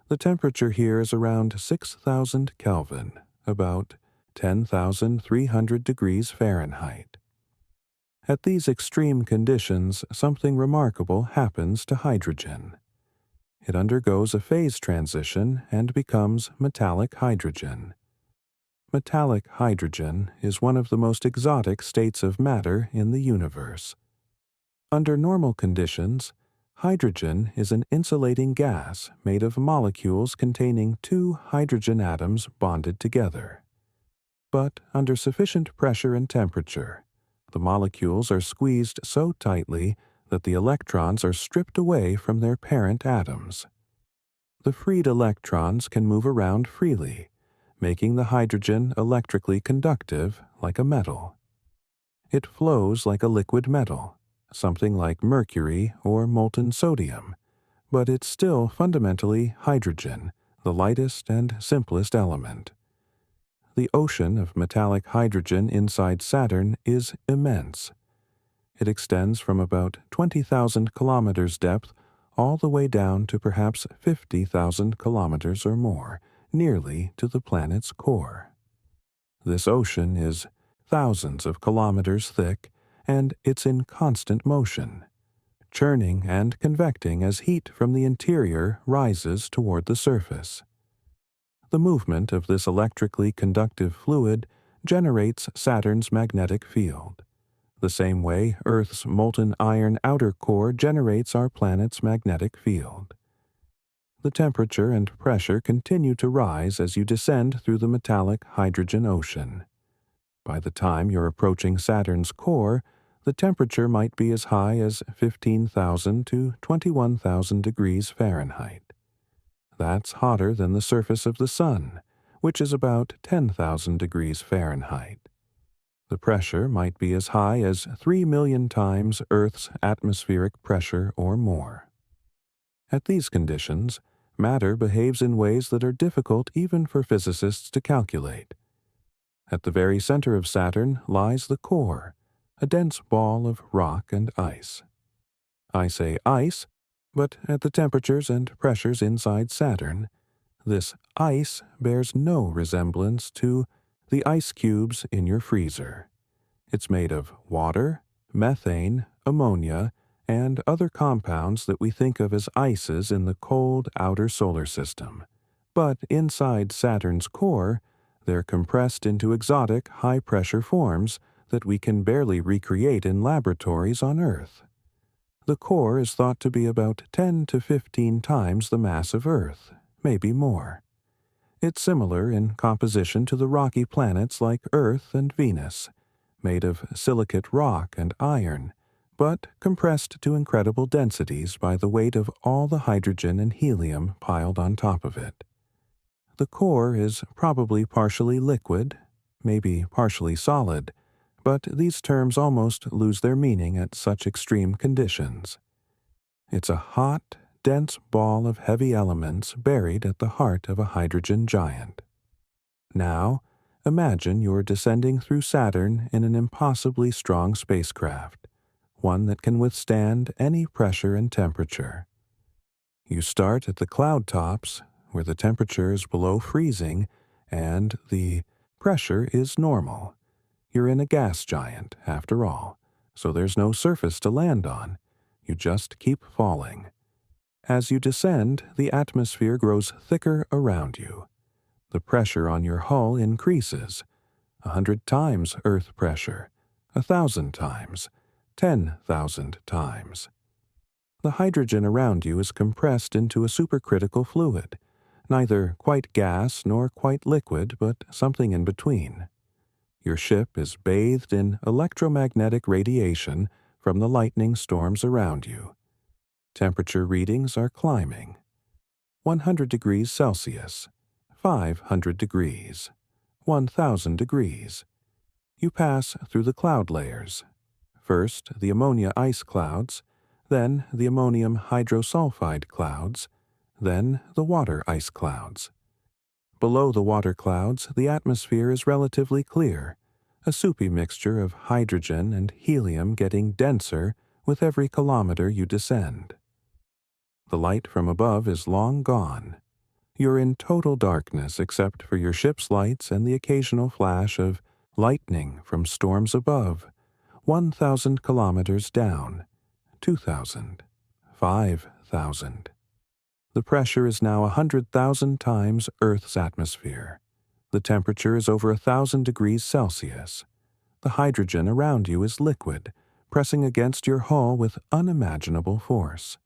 The temperature here is around 6,000 Kelvin, about 10,300 degrees Fahrenheit. At these extreme conditions, something remarkable happens to hydrogen. It undergoes a phase transition and becomes metallic hydrogen. Metallic hydrogen is one of the most exotic states of matter in the universe. Under normal conditions, hydrogen is an insulating gas made of molecules containing 2 hydrogen atoms bonded together. But under sufficient pressure and temperature, The molecules are squeezed so tightly that the electrons are stripped away from their parent atoms. The freed electrons can move around freely, making the hydrogen electrically conductive like a metal. It flows like a liquid metal, something like mercury or molten sodium, but it's still fundamentally hydrogen, the lightest and simplest element. The ocean of metallic hydrogen inside Saturn is immense. It extends from about 20,000 kilometers depth all the way down to perhaps 50,000 kilometers or more, nearly to the planet's core. This ocean is thousands of kilometers thick, and it's in constant motion, churning and convecting as heat from the interior rises toward the surface. The movement of this electrically conductive fluid generates Saturn's magnetic field, the same way Earth's molten iron outer core generates our planet's magnetic field. The temperature and pressure continue to rise as you descend through the metallic hydrogen ocean. By the time you're approaching Saturn's core, the temperature might be as high as 15,000 to 21,000 degrees Fahrenheit. That's hotter than the surface of the Sun, which is about 10,000 degrees Fahrenheit. The pressure might be as high as 3 million times Earth's atmospheric pressure or more. At these conditions, matter behaves in ways that are difficult even for physicists to calculate. At the very center of Saturn lies the core, a dense ball of rock and ice. I say ice, but at the temperatures and pressures inside Saturn, this ice bears no resemblance to the ice cubes in your freezer. It's made of water, methane, ammonia, and other compounds that we think of as ices in the cold outer solar system. But inside Saturn's core, they're compressed into exotic high-pressure forms that we can barely recreate in laboratories on Earth. The core is thought to be about 10 to 15 times the mass of Earth, maybe more. It's similar in composition to the rocky planets like Earth and Venus, made of silicate rock and iron, but compressed to incredible densities by the weight of all the hydrogen and helium piled on top of it. The core is probably partially liquid, maybe partially solid, but these terms almost lose their meaning at such extreme conditions. It's a hot, dense ball of heavy elements buried at the heart of a hydrogen giant. Now, imagine you're descending through Saturn in an impossibly strong spacecraft, one that can withstand any pressure and temperature. You start at the cloud tops, where the temperature is below freezing and the pressure is normal. You're in a gas giant, after all, so there's no surface to land on. You just keep falling. As you descend, the atmosphere grows thicker around you. The pressure on your hull increases, 100 times Earth pressure, 1,000 times, 10,000 times. The hydrogen around you is compressed into a supercritical fluid, neither quite gas nor quite liquid, but something in between. Your ship is bathed in electromagnetic radiation from the lightning storms around you. Temperature readings are climbing. 100 degrees Celsius, 500 degrees, 1,000 degrees. You pass through the cloud layers. First, the ammonia ice clouds, then the ammonium hydrosulfide clouds, then the water ice clouds. Below the water clouds, the atmosphere is relatively clear, a soupy mixture of hydrogen and helium getting denser with every kilometer you descend. The light from above is long gone. You're in total darkness except for your ship's lights and the occasional flash of lightning from storms above, 1,000 kilometers down, 2,000, 5,000. The pressure is now 100,000 times Earth's atmosphere. The temperature is over 1,000 degrees Celsius. The hydrogen around you is liquid, pressing against your hull with unimaginable force.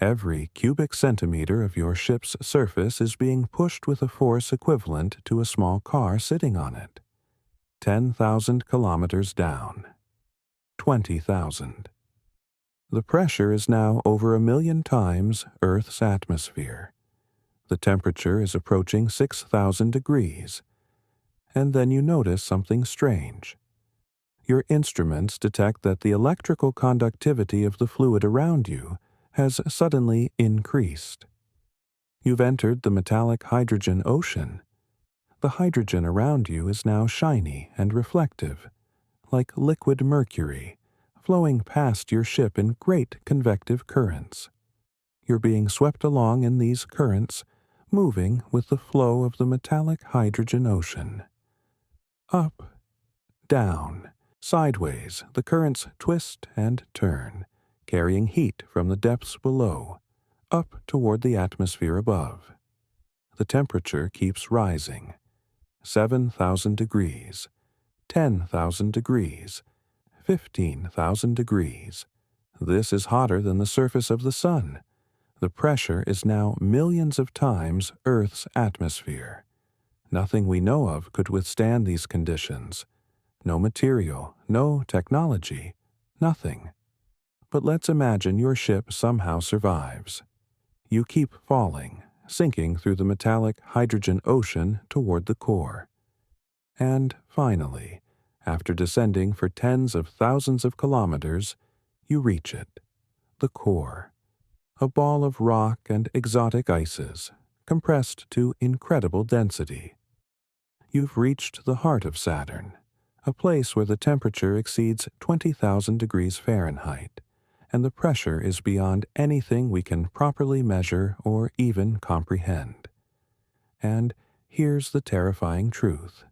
Every cubic centimeter of your ship's surface is being pushed with a force equivalent to a small car sitting on it. 10,000 kilometers down. 20,000. The pressure is now over 1,000,000 times Earth's atmosphere. The temperature is approaching 6,000 degrees. And then you notice something strange. Your instruments detect that the electrical conductivity of the fluid around you has suddenly increased. You've entered the metallic hydrogen ocean. The hydrogen around you is now shiny and reflective, like liquid mercury, flowing past your ship in great convective currents. You're being swept along in these currents, moving with the flow of the metallic hydrogen ocean. Up, down, sideways, the currents twist and turn, carrying heat from the depths below, up toward the atmosphere above. The temperature keeps rising. 7,000 degrees, 10,000 degrees, 15,000 degrees. This is hotter than the surface of the sun. The pressure is now millions of times Earth's atmosphere. Nothing we know of could withstand these conditions. No material, no technology, nothing. But let's imagine your ship somehow survives. You keep falling, sinking through the metallic hydrogen ocean toward the core. And finally, after descending for tens of thousands of kilometers, you reach it, the core, a ball of rock and exotic ices, compressed to incredible density. You've reached the heart of Saturn, a place where the temperature exceeds 20,000 degrees Fahrenheit, and the pressure is beyond anything we can properly measure or even comprehend. And here's the terrifying truth.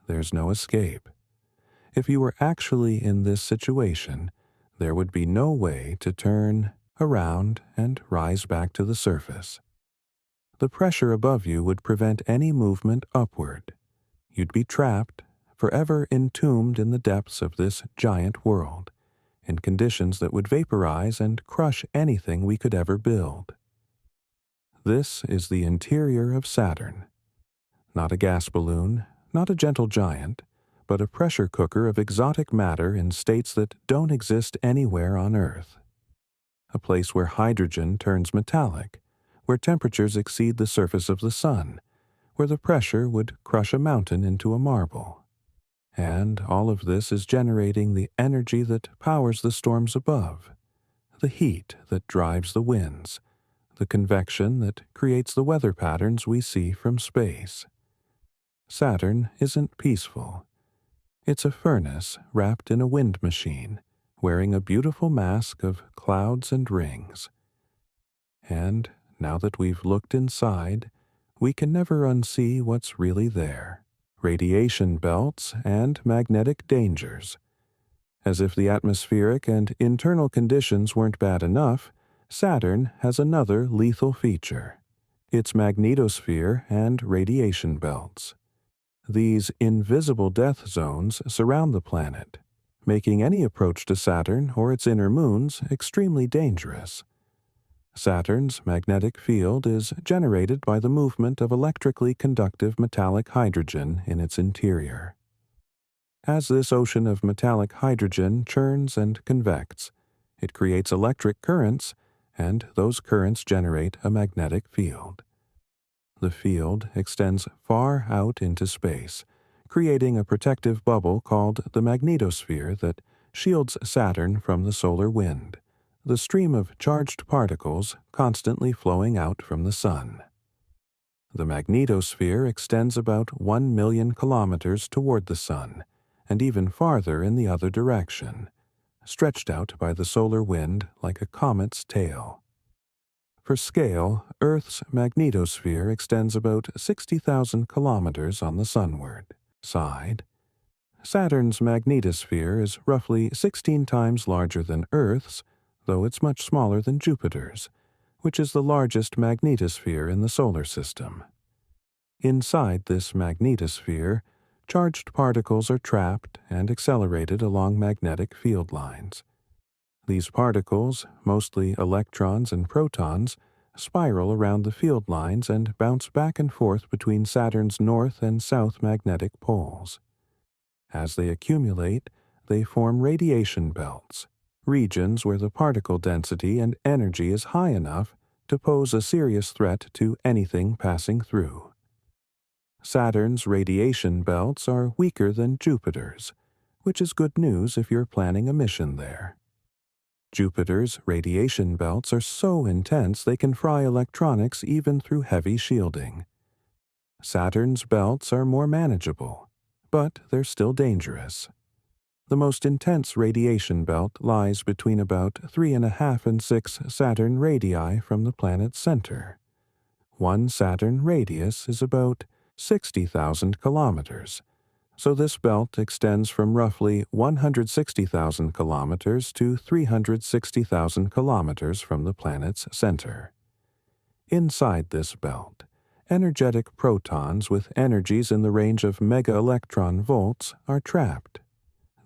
There's no escape. If you were actually in this situation, there would be no way to turn around and rise back to the surface. The pressure above you would prevent any movement upward. You'd be trapped, forever entombed in the depths of this giant world, in conditions that would vaporize and crush anything we could ever build. This is the interior of Saturn. Not a gas balloon, not a gentle giant, but a pressure cooker of exotic matter in states that don't exist anywhere on Earth. A place where hydrogen turns metallic, where temperatures exceed the surface of the sun, where the pressure would crush a mountain into a marble. And all of this is generating the energy that powers the storms above, the heat that drives the winds, the convection that creates the weather patterns we see from space. Saturn isn't peaceful. It's a furnace wrapped in a wind machine, wearing a beautiful mask of clouds and rings. And now that we've looked inside, we can never unsee what's really there. Radiation belts and magnetic dangers. As if the atmospheric and internal conditions weren't bad enough, Saturn has another lethal feature: its magnetosphere and radiation belts. These invisible death zones surround the planet, making any approach to Saturn or its inner moons extremely dangerous. Saturn's magnetic field is generated by the movement of electrically conductive metallic hydrogen in its interior. As this ocean of metallic hydrogen churns and convects, it creates electric currents, and those currents generate a magnetic field. The field extends far out into space, creating a protective bubble called the magnetosphere that shields Saturn from the solar wind, the stream of charged particles constantly flowing out from the sun. The magnetosphere extends about 1,000,000 kilometers toward the sun, and even farther in the other direction, stretched out by the solar wind like a comet's tail. For scale, Earth's magnetosphere extends about 60,000 kilometers on the sunward side. Saturn's magnetosphere is roughly 16 times larger than Earth's, though it's much smaller than Jupiter's, which is the largest magnetosphere in the solar system. Inside this magnetosphere, charged particles are trapped and accelerated along magnetic field lines. These particles, mostly electrons and protons, spiral around the field lines and bounce back and forth between Saturn's north and south magnetic poles. As they accumulate, they form radiation belts, regions where the particle density and energy is high enough to pose a serious threat to anything passing through. Saturn's radiation belts are weaker than Jupiter's, which is good news if you're planning a mission there. Jupiter's radiation belts are so intense they can fry electronics even through heavy shielding. Saturn's belts are more manageable, but they're still dangerous. The most intense radiation belt lies between about 3.5 and 6 Saturn radii from the planet's center. One Saturn radius is about 60,000 kilometers, so this belt extends from roughly 160,000 kilometers to 360,000 kilometers from the planet's center. Inside this belt, energetic protons with energies in the range of mega-electron volts are trapped.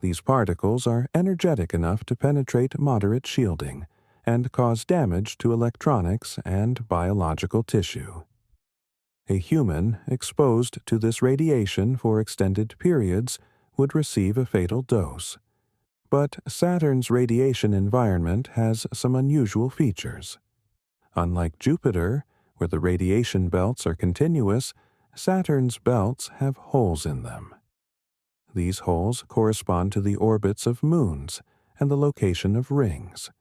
These particles are energetic enough to penetrate moderate shielding and cause damage to electronics and biological tissue. A human exposed to this radiation for extended periods would receive a fatal dose. But Saturn's radiation environment has some unusual features. Unlike Jupiter, where the radiation belts are continuous, Saturn's belts have holes in them. These holes correspond to the orbits of moons and the location of rings.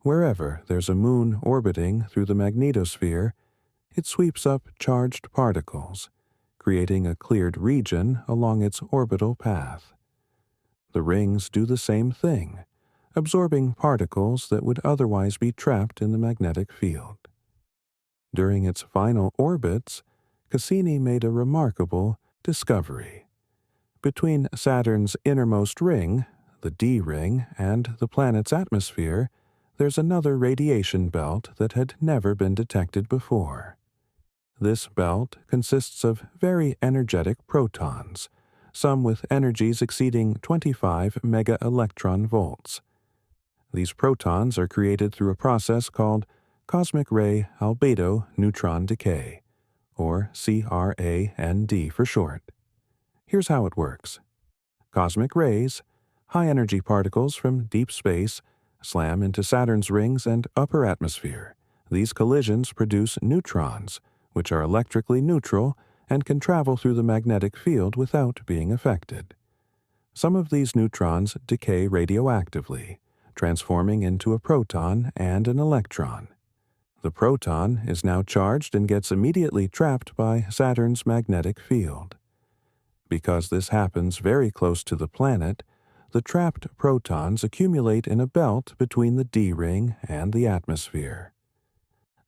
Wherever there's a moon orbiting through the magnetosphere, it sweeps up charged particles, creating a cleared region along its orbital path. The rings do the same thing, absorbing particles that would otherwise be trapped in the magnetic field. During its final orbits, Cassini made a remarkable discovery. Between Saturn's innermost ring, the D ring, and the planet's atmosphere, there's another radiation belt that had never been detected before. This belt consists of very energetic protons, some with energies exceeding 25 mega-electron volts. These protons are created through a process called cosmic ray albedo neutron decay, or CRAND for short. Here's how it works. Cosmic rays, high-energy particles from deep space, slam into Saturn's rings and upper atmosphere. These collisions produce neutrons, which are electrically neutral and can travel through the magnetic field without being affected. Some of these neutrons decay radioactively, transforming into a proton and an electron. The proton is now charged and gets immediately trapped by Saturn's magnetic field. Because this happens very close to the planet, the trapped protons accumulate in a belt between the D ring and the atmosphere.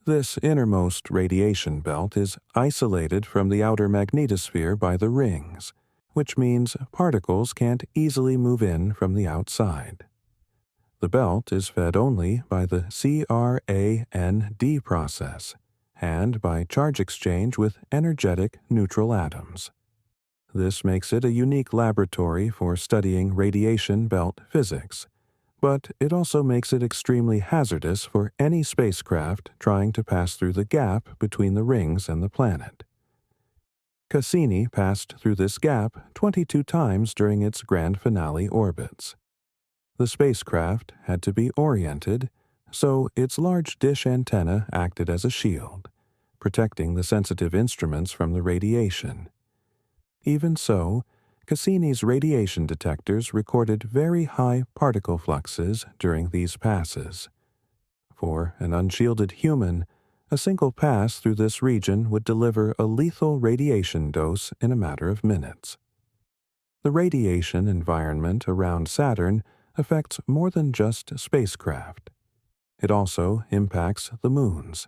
This innermost radiation belt is isolated from the outer magnetosphere by the rings, which means particles can't easily move in from the outside. The belt is fed only by the CRAND process and by charge exchange with energetic neutral atoms. This makes it a unique laboratory for studying radiation belt physics, but it also makes it extremely hazardous for any spacecraft trying to pass through the gap between the rings and the planet. Cassini passed through this gap 22 times during its grand finale orbits. The spacecraft had to be oriented, so its large dish antenna acted as a shield, protecting the sensitive instruments from the radiation. Even so, Cassini's radiation detectors recorded very high particle fluxes during these passes. For an unshielded human, a single pass through this region would deliver a lethal radiation dose in a matter of minutes. The radiation environment around Saturn affects more than just spacecraft. It also impacts the moons.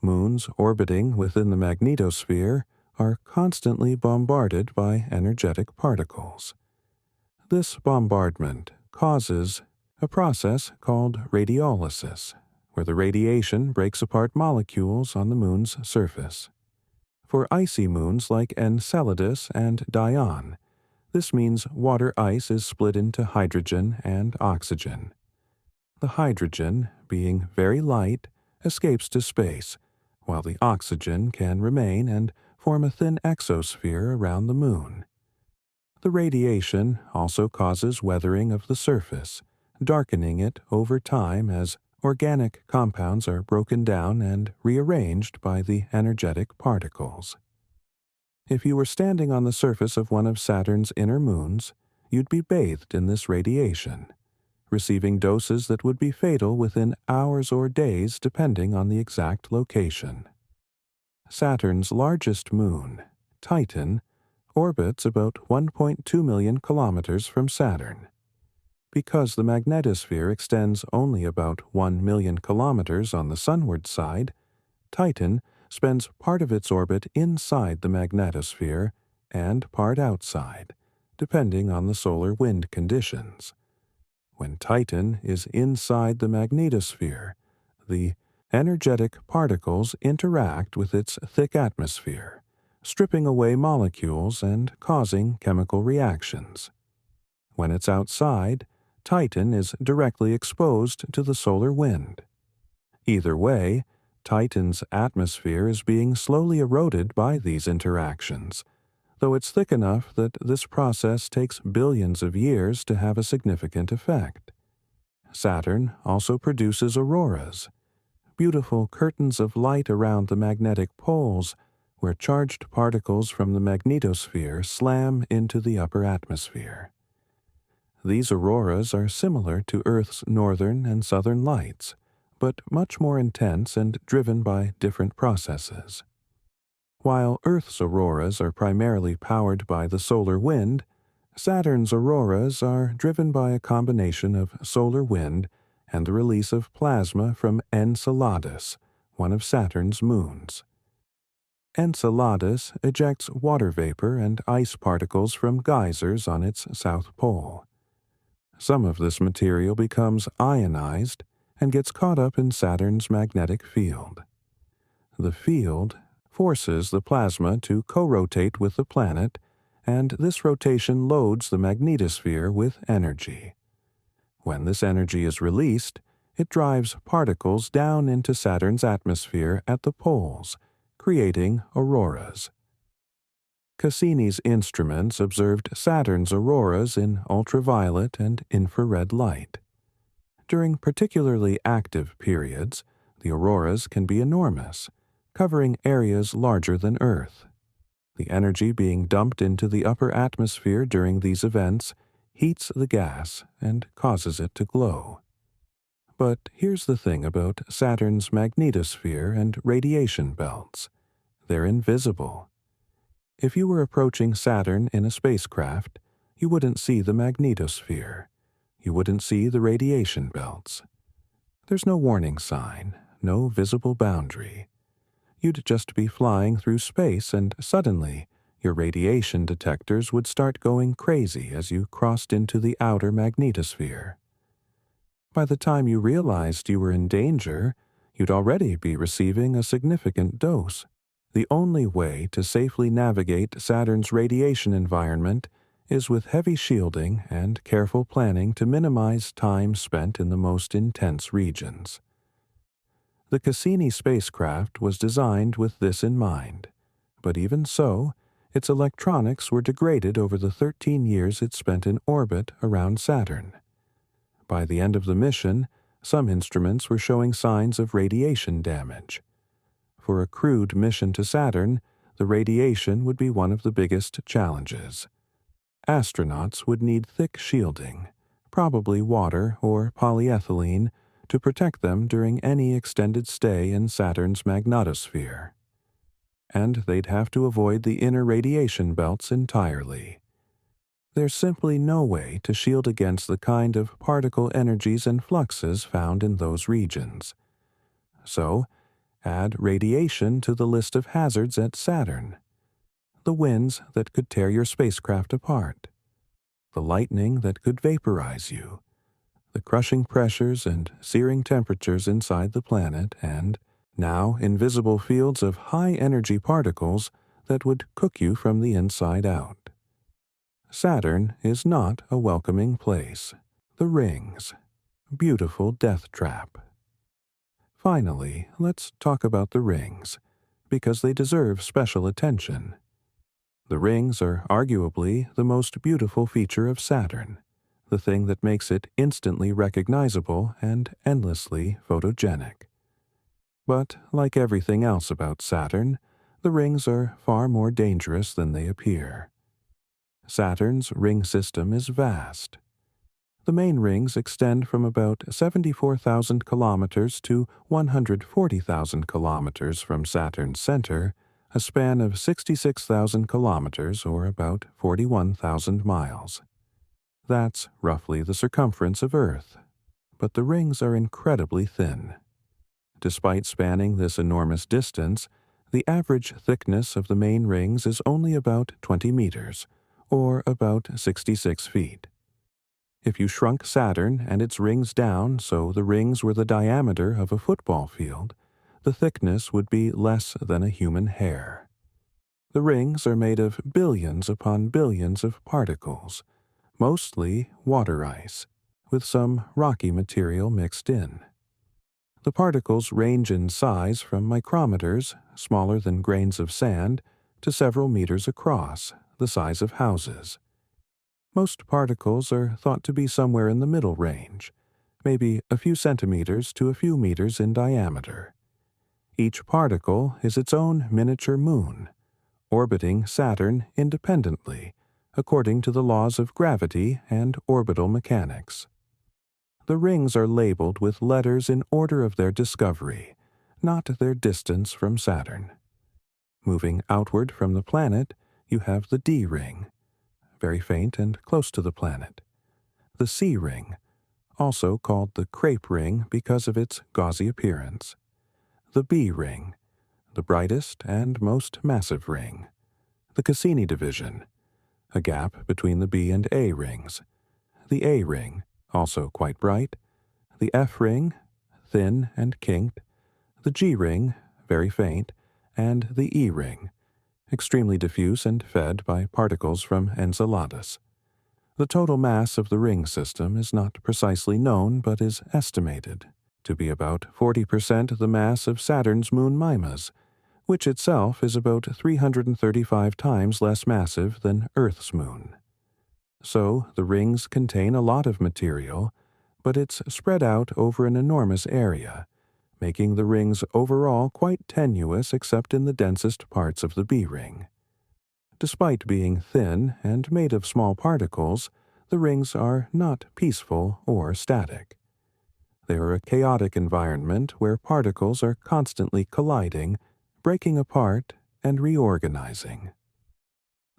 Moons orbiting within the magnetosphere are constantly bombarded by energetic particles. This bombardment causes a process called radiolysis, where the radiation breaks apart molecules on the moon's surface. For icy moons like Enceladus and Dione, this means water ice is split into hydrogen and oxygen. The hydrogen, being very light, escapes to space, while the oxygen can remain and form a thin exosphere around the moon. The radiation also causes weathering of the surface, darkening it over time as organic compounds are broken down and rearranged by the energetic particles. If you were standing on the surface of one of Saturn's inner moons, you'd be bathed in this radiation, receiving doses that would be fatal within hours or days depending on the exact location. Saturn's largest moon, Titan, orbits about 1.2 million kilometers from Saturn. Because the magnetosphere extends only about 1 million kilometers on the sunward side, Titan spends part of its orbit inside the magnetosphere and part outside, depending on the solar wind conditions. When Titan is inside the magnetosphere, the energetic particles interact with its thick atmosphere, stripping away molecules and causing chemical reactions. When it's outside, Titan is directly exposed to the solar wind. Either way, Titan's atmosphere is being slowly eroded by these interactions, though it's thick enough that this process takes billions of years to have a significant effect. Saturn also produces auroras, beautiful curtains of light around the magnetic poles where charged particles from the magnetosphere slam into the upper atmosphere. These auroras are similar to Earth's northern and southern lights, but much more intense and driven by different processes. While Earth's auroras are primarily powered by the solar wind, Saturn's auroras are driven by a combination of solar wind and the release of plasma from Enceladus, one of Saturn's moons. Enceladus ejects water vapor and ice particles from geysers on its south pole. Some of this material becomes ionized and gets caught up in Saturn's magnetic field. The field forces the plasma to co-rotate with the planet, and this rotation loads the magnetosphere with energy. When this energy is released, it drives particles down into Saturn's atmosphere at the poles, creating auroras. Cassini's instruments observed Saturn's auroras in ultraviolet and infrared light. During particularly active periods, the auroras can be enormous, covering areas larger than Earth. The energy being dumped into the upper atmosphere during these events heats the gas and causes it to glow. But here's the thing about Saturn's magnetosphere and radiation belts. They're invisible. If you were approaching Saturn in a spacecraft, you wouldn't see the magnetosphere. You wouldn't see the radiation belts. There's no warning sign, no visible boundary. You'd just be flying through space and suddenly your radiation detectors would start going crazy as you crossed into the outer magnetosphere. By the time you realized you were in danger, you'd already be receiving a significant dose. The only way to safely navigate Saturn's radiation environment is with heavy shielding and careful planning to minimize time spent in the most intense regions. The Cassini spacecraft was designed with this in mind, but even so, its electronics were degraded over the 13 years it spent in orbit around Saturn. By the end of the mission, some instruments were showing signs of radiation damage. For a crewed mission to Saturn, the radiation would be one of the biggest challenges. Astronauts would need thick shielding, probably water or polyethylene, to protect them during any extended stay in Saturn's magnetosphere. And they'd have to avoid the inner radiation belts entirely. There's simply no way to shield against the kind of particle energies and fluxes found in those regions. So, add radiation to the list of hazards at Saturn. The winds that could tear your spacecraft apart. The lightning that could vaporize you. The crushing pressures and searing temperatures inside the planet, and now invisible fields of high-energy particles that would cook you from the inside out. Saturn is not a welcoming place. The rings. Beautiful death trap. Finally, let's talk about the rings, because they deserve special attention. The rings are arguably the most beautiful feature of Saturn, the thing that makes it instantly recognizable and endlessly photogenic. But like everything else about Saturn, the rings are far more dangerous than they appear. Saturn's ring system is vast. The main rings extend from about 74,000 kilometers to 140,000 kilometers from Saturn's center, a span of 66,000 kilometers or about 41,000 miles. That's roughly the circumference of Earth, but the rings are incredibly thin. Despite spanning this enormous distance, the average thickness of the main rings is only about 20 meters, or about 66 feet. If you shrunk Saturn and its rings down so the rings were the diameter of a football field, the thickness would be less than a human hair. The rings are made of billions upon billions of particles, mostly water ice, with some rocky material mixed in. The particles range in size from micrometers, smaller than grains of sand, to several meters across, the size of houses. Most particles are thought to be somewhere in the middle range, maybe a few centimeters to a few meters in diameter. Each particle is its own miniature moon, orbiting Saturn independently, according to the laws of gravity and orbital mechanics. The rings are labeled with letters in order of their discovery, not their distance from Saturn. Moving outward from the planet, you have the D ring, very faint and close to the planet. The C ring, also called the crepe ring because of its gauzy appearance. The B ring, the brightest and most massive ring. The Cassini division, a gap between the B and A rings. The A ring, also quite bright. The F ring, thin and kinked. The G ring, very faint. And the E ring, extremely diffuse and fed by particles from Enceladus. The total mass of the ring system is not precisely known but is estimated to be about 40% the mass of Saturn's moon Mimas, which itself is about 335 times less massive than Earth's moon. So the rings contain a lot of material, but it's spread out over an enormous area, making the rings overall quite tenuous except in the densest parts of the B ring. Despite being thin and made of small particles, the rings are not peaceful or static. They are a chaotic environment where particles are constantly colliding, breaking apart, and reorganizing.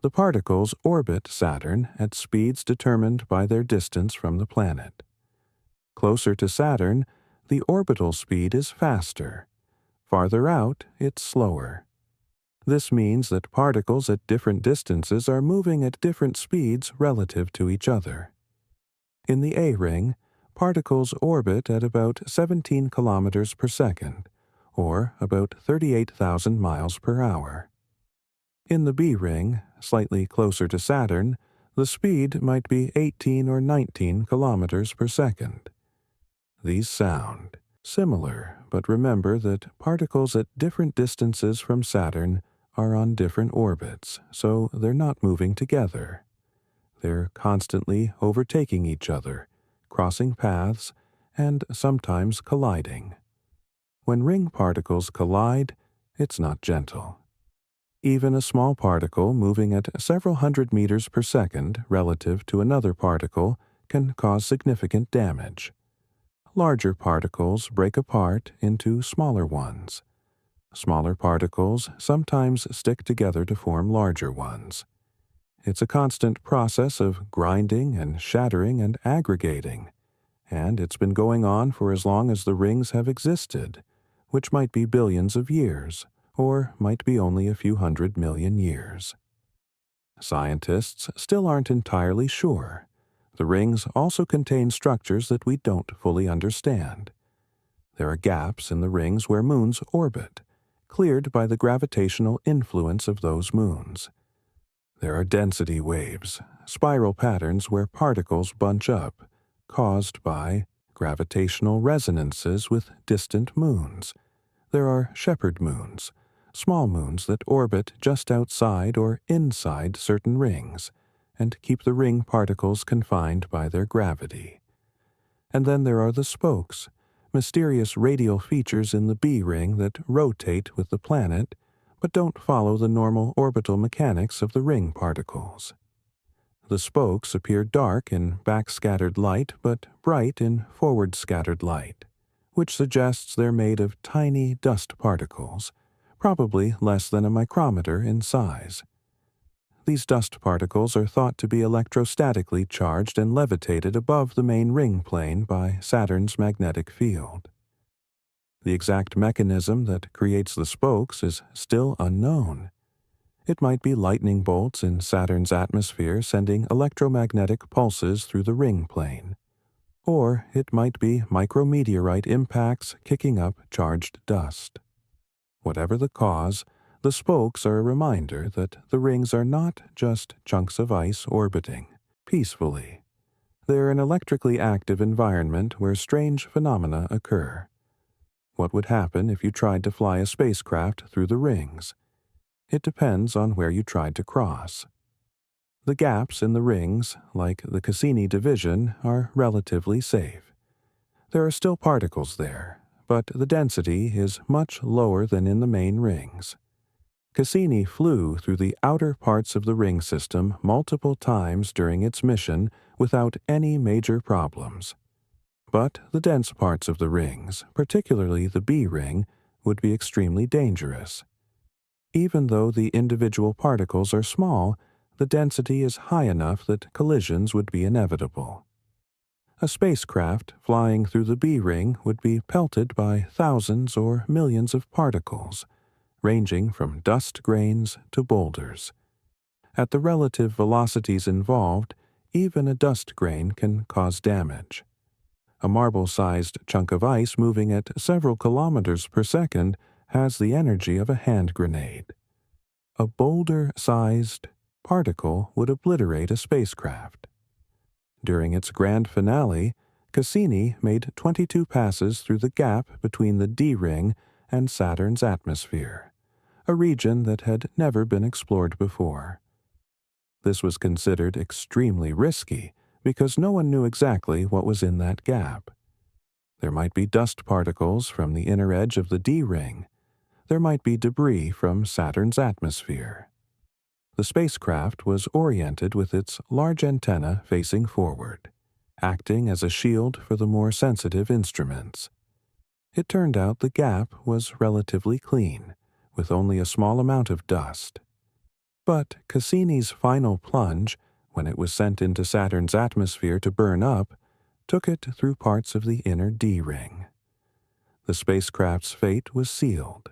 The particles orbit Saturn at speeds determined by their distance from the planet. Closer to Saturn, the orbital speed is faster. Farther out, it's slower. This means that particles at different distances are moving at different speeds relative to each other. In the A ring, particles orbit at about 17 kilometers per second, or about 38,000 miles per hour. In the B ring, slightly closer to Saturn, the speed might be 18 or 19 kilometers per second. These sound similar, but remember that particles at different distances from Saturn are on different orbits, so they're not moving together. They're constantly overtaking each other, crossing paths, and sometimes colliding. When ring particles collide, it's not gentle. Even a small particle moving at several hundred meters per second relative to another particle can cause significant damage. Larger particles break apart into smaller ones. Smaller particles sometimes stick together to form larger ones. It's a constant process of grinding and shattering and aggregating, and it's been going on for as long as the rings have existed, which might be billions of years, or might be only a few 100 million years. Scientists still aren't entirely sure. The rings also contain structures that we don't fully understand. There are gaps in the rings where moons orbit, cleared by the gravitational influence of those moons. There are density waves, spiral patterns where particles bunch up, caused by gravitational resonances with distant moons. There are shepherd moons, small moons that orbit just outside or inside certain rings, and keep the ring particles confined by their gravity. And then there are the spokes, mysterious radial features in the B ring that rotate with the planet, but don't follow the normal orbital mechanics of the ring particles. The spokes appear dark in backscattered light, but bright in forward-scattered light, which suggests they're made of tiny dust particles, probably less than a micrometer in size. These dust particles are thought to be electrostatically charged and levitated above the main ring plane by Saturn's magnetic field. The exact mechanism that creates the spokes is still unknown. It might be lightning bolts in Saturn's atmosphere sending electromagnetic pulses through the ring plane. Or it might be micrometeorite impacts kicking up charged dust. Whatever the cause, the spokes are a reminder that the rings are not just chunks of ice orbiting peacefully. They're an electrically active environment where strange phenomena occur. What would happen if you tried to fly a spacecraft through the rings? It depends on where you tried to cross. The gaps in the rings, like the Cassini division, are relatively safe. There are still particles there, but the density is much lower than in the main rings. Cassini flew through the outer parts of the ring system multiple times during its mission without any major problems. But the dense parts of the rings, particularly the B ring, would be extremely dangerous. Even though the individual particles are small, the density is high enough that collisions would be inevitable. A spacecraft flying through the B ring would be pelted by thousands or millions of particles, ranging from dust grains to boulders. At the relative velocities involved, even a dust grain can cause damage. A marble-sized chunk of ice moving at several kilometers per second has the energy of a hand grenade. A boulder-sized particle would obliterate a spacecraft. During its grand finale, Cassini made 22 passes through the gap between the D ring and Saturn's atmosphere, a region that had never been explored before. This was considered extremely risky because no one knew exactly what was in that gap. There might be dust particles from the inner edge of the D ring. There might be debris from Saturn's atmosphere. The spacecraft was oriented with its large antenna facing forward, acting as a shield for the more sensitive instruments. It turned out the gap was relatively clean, with only a small amount of dust. But Cassini's final plunge, when it was sent into Saturn's atmosphere to burn up, took it through parts of the inner D ring. The spacecraft's fate was sealed.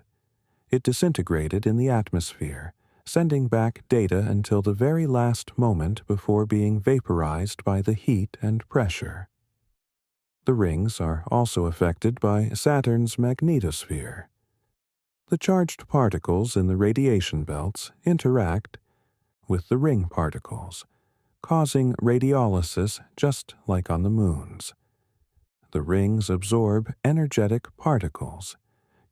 It disintegrated in the atmosphere, sending back data until the very last moment before being vaporized by the heat and pressure. The rings are also affected by Saturn's magnetosphere. The charged particles in the radiation belts interact with the ring particles, causing radiolysis just like on the moons. The rings absorb energetic particles,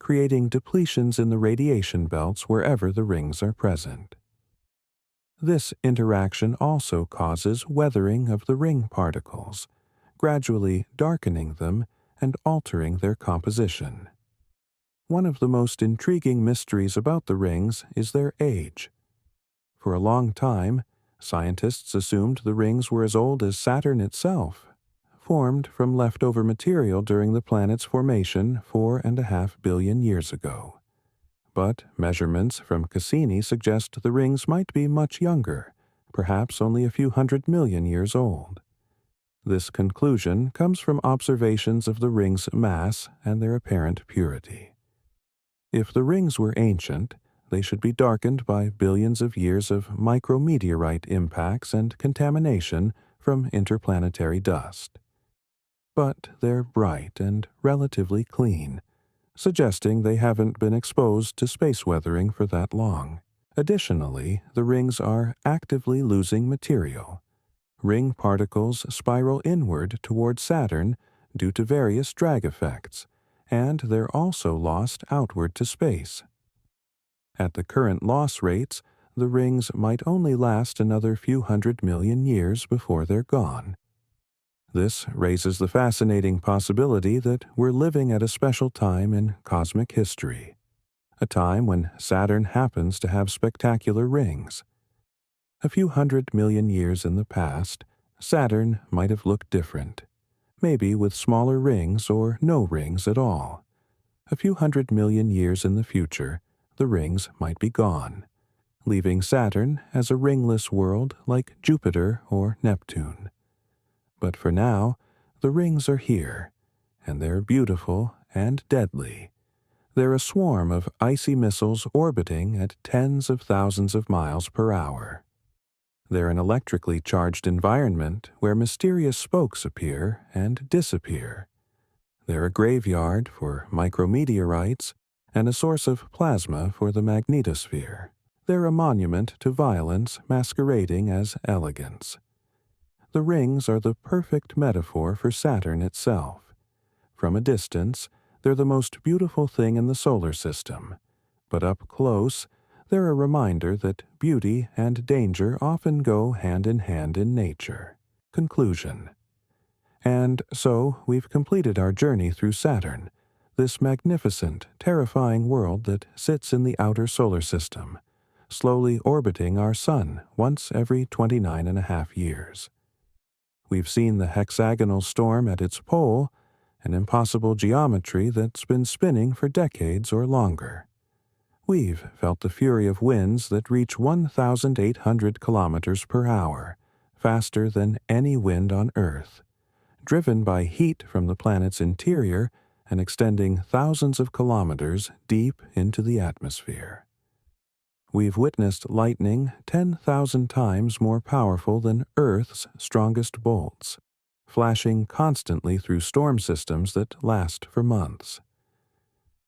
creating depletions in the radiation belts wherever the rings are present. This interaction also causes weathering of the ring particles, gradually darkening them and altering their composition. One of the most intriguing mysteries about the rings is their age. For a long time, scientists assumed the rings were as old as Saturn itself, formed from leftover material during the planet's formation 4.5 billion years ago. But measurements from Cassini suggest the rings might be much younger, perhaps only a few 100 million years old. This conclusion comes from observations of the rings' mass and their apparent purity. If the rings were ancient, they should be darkened by billions of years of micrometeorite impacts and contamination from interplanetary dust. But they're bright and relatively clean, suggesting they haven't been exposed to space weathering for that long. Additionally, the rings are actively losing material. Ring particles spiral inward toward Saturn due to various drag effects, and they're also lost outward to space. At the current loss rates, the rings might only last another few 100 million years before they're gone. This raises the fascinating possibility that we're living at a special time in cosmic history, a time when Saturn happens to have spectacular rings. A few 100 million years in the past, Saturn might have looked different, maybe with smaller rings or no rings at all. A few 100 million years in the future, the rings might be gone, leaving Saturn as a ringless world like Jupiter or Neptune. But for now, the rings are here, and they're beautiful and deadly. They're a swarm of icy missiles orbiting at tens of thousands of miles per hour. They're an electrically charged environment where mysterious spokes appear and disappear. They're a graveyard for micrometeorites and a source of plasma for the magnetosphere. They're a monument to violence masquerading as elegance. The rings are the perfect metaphor for Saturn itself. From a distance, they're the most beautiful thing in the solar system, but up close, they're a reminder that beauty and danger often go hand in hand in nature. Conclusion. And so we've completed our journey through Saturn, this magnificent, terrifying world that sits in the outer solar system, slowly orbiting our Sun once every 29.5 years. We've seen the hexagonal storm at its pole, an impossible geometry that's been spinning for decades or longer. We've felt the fury of winds that reach 1,800 kilometers per hour, faster than any wind on Earth, driven by heat from the planet's interior and extending thousands of kilometers deep into the atmosphere. We've witnessed lightning 10,000 times more powerful than Earth's strongest bolts, flashing constantly through storm systems that last for months.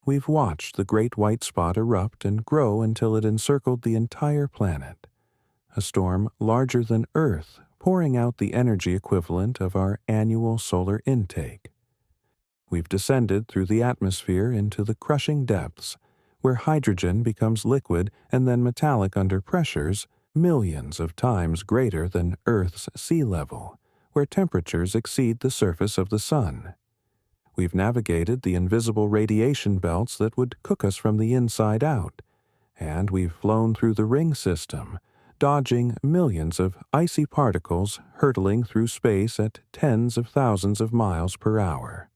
We've watched the great white spot erupt and grow until it encircled the entire planet, a storm larger than Earth, pouring out the energy equivalent of our annual solar intake. We've descended through the atmosphere into the crushing depths, where hydrogen becomes liquid and then metallic under pressures millions of times greater than Earth's sea level, where temperatures exceed the surface of the Sun. We've navigated the invisible radiation belts that would cook us from the inside out, and we've flown through the ring system, dodging millions of icy particles hurtling through space at tens of thousands of miles per hour.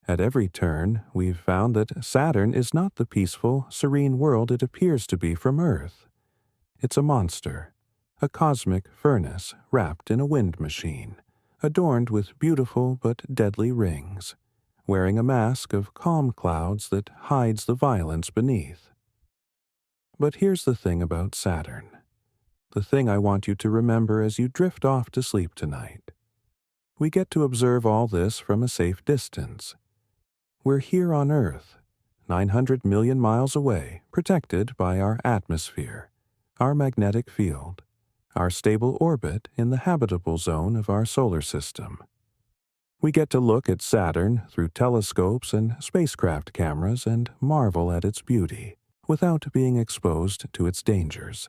At every turn, we've found that Saturn is not the peaceful, serene world it appears to be from Earth. It's a monster, a cosmic furnace wrapped in a wind machine, adorned with beautiful but deadly rings, wearing a mask of calm clouds that hides the violence beneath. But here's the thing about Saturn, the thing I want you to remember as you drift off to sleep tonight. We get to observe all this from a safe distance. We're here on Earth, 900 million miles away, protected by our atmosphere, our magnetic field, our stable orbit in the habitable zone of our solar system. We get to look at Saturn through telescopes and spacecraft cameras and marvel at its beauty, without being exposed to its dangers.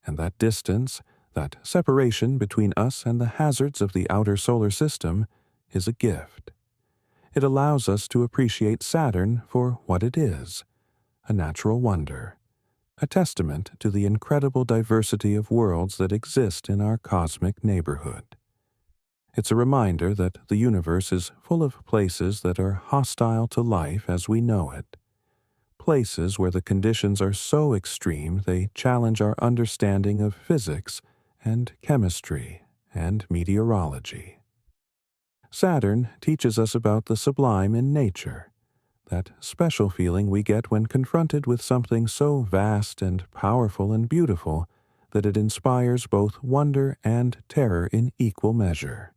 And that distance, that separation between us and the hazards of the outer solar system, is a gift. It allows us to appreciate Saturn for what it is, a natural wonder, a testament to the incredible diversity of worlds that exist in our cosmic neighborhood. It's a reminder that the universe is full of places that are hostile to life as we know it, places where the conditions are so extreme they challenge our understanding of physics and chemistry and meteorology. Saturn teaches us about the sublime in nature, that special feeling we get when confronted with something so vast and powerful and beautiful that it inspires both wonder and terror in equal measure.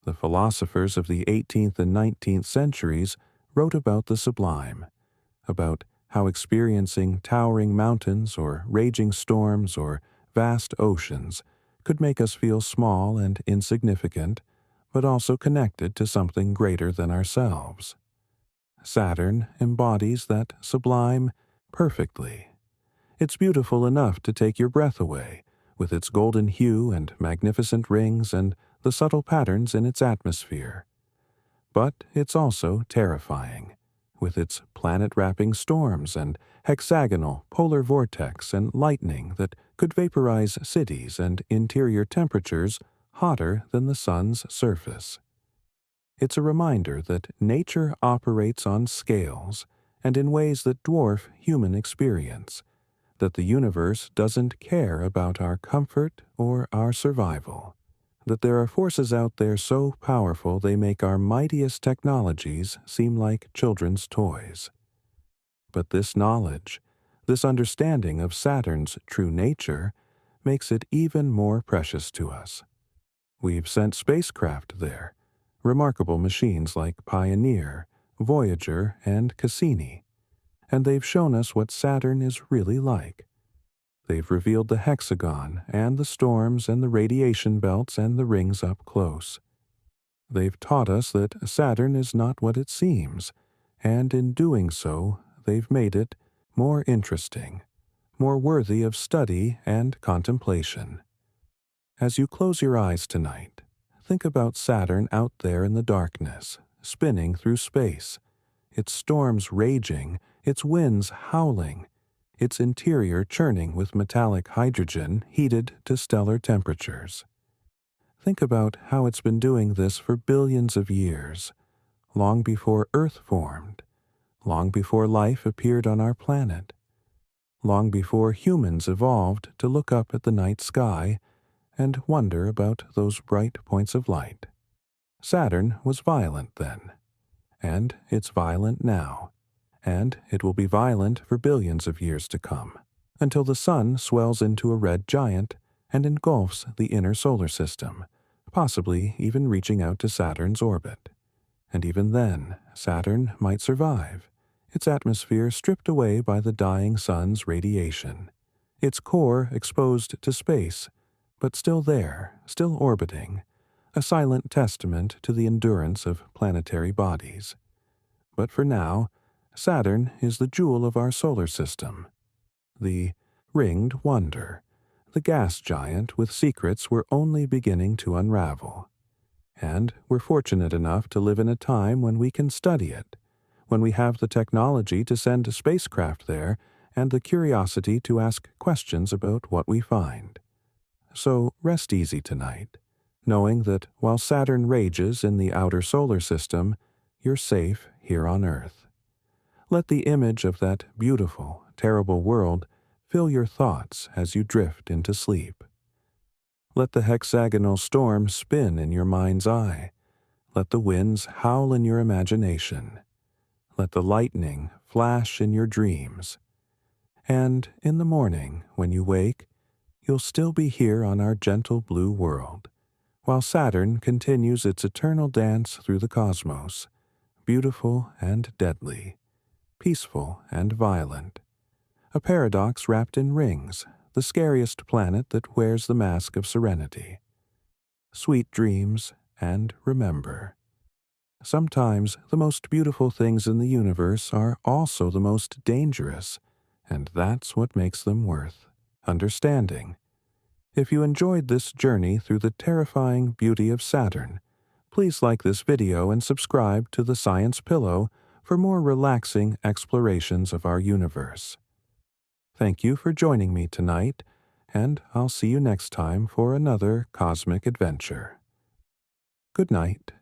The philosophers of the 18th and 19th centuries wrote about the sublime, about how experiencing towering mountains or raging storms or vast oceans could make us feel small and insignificant, but also connected to something greater than ourselves. Saturn embodies that sublime perfectly, It's beautiful enough to take your breath away, with its golden hue and magnificent rings and the subtle patterns in its atmosphere. But it's also terrifying, with its planet-wrapping storms and hexagonal polar vortex and lightning that could vaporize cities and interior temperatures hotter than the sun's surface. It's a reminder that nature operates on scales and in ways that dwarf human experience, that the universe doesn't care about our comfort or our survival, that there are forces out there so powerful they make our mightiest technologies seem like children's toys. But this knowledge, this understanding of Saturn's true nature, makes it even more precious to us. We've sent spacecraft there, remarkable machines like Pioneer, Voyager, and Cassini, and they've shown us what Saturn is really like. They've revealed the hexagon and the storms and the radiation belts and the rings up close. They've taught us that Saturn is not what it seems, and in doing so, they've made it more interesting, more worthy of study and contemplation. As you close your eyes tonight, think about Saturn out there in the darkness, spinning through space, its storms raging, its winds howling, its interior churning with metallic hydrogen heated to stellar temperatures. Think about how it's been doing this for billions of years, long before Earth formed, long before life appeared on our planet, long before humans evolved to look up at the night sky and wonder about those bright points of light. Saturn was violent then, and it's violent now, and it will be violent for billions of years to come, until the sun swells into a red giant and engulfs the inner solar system, possibly even reaching out to Saturn's orbit. And even then, Saturn might survive, its atmosphere stripped away by the dying sun's radiation, its core exposed to space, but still there, still orbiting, a silent testament to the endurance of planetary bodies. But for now, Saturn is the jewel of our solar system, the ringed wonder, the gas giant with secrets we're only beginning to unravel. And we're fortunate enough to live in a time when we can study it, when we have the technology to send a spacecraft there and the curiosity to ask questions about what we find. So rest easy tonight, knowing that while Saturn rages in the outer solar system, you're safe here on Earth. Let the image of that beautiful, terrible world fill your thoughts as you drift into sleep. Let the hexagonal storm spin in your mind's eye. Let the winds howl in your imagination. Let the lightning flash in your dreams. And in the morning, when you wake, you'll still be here on our gentle blue world, while Saturn continues its eternal dance through the cosmos, beautiful and deadly, peaceful and violent, a paradox wrapped in rings, the scariest planet that wears the mask of serenity. Sweet dreams, and remember, sometimes the most beautiful things in the universe are also the most dangerous, and that's what makes them worth understanding. If you enjoyed this journey through the terrifying beauty of Saturn, please like this video and subscribe to the Science Pillow for more relaxing explorations of our universe. Thank you for joining me tonight, and I'll see you next time for another cosmic adventure. Good night.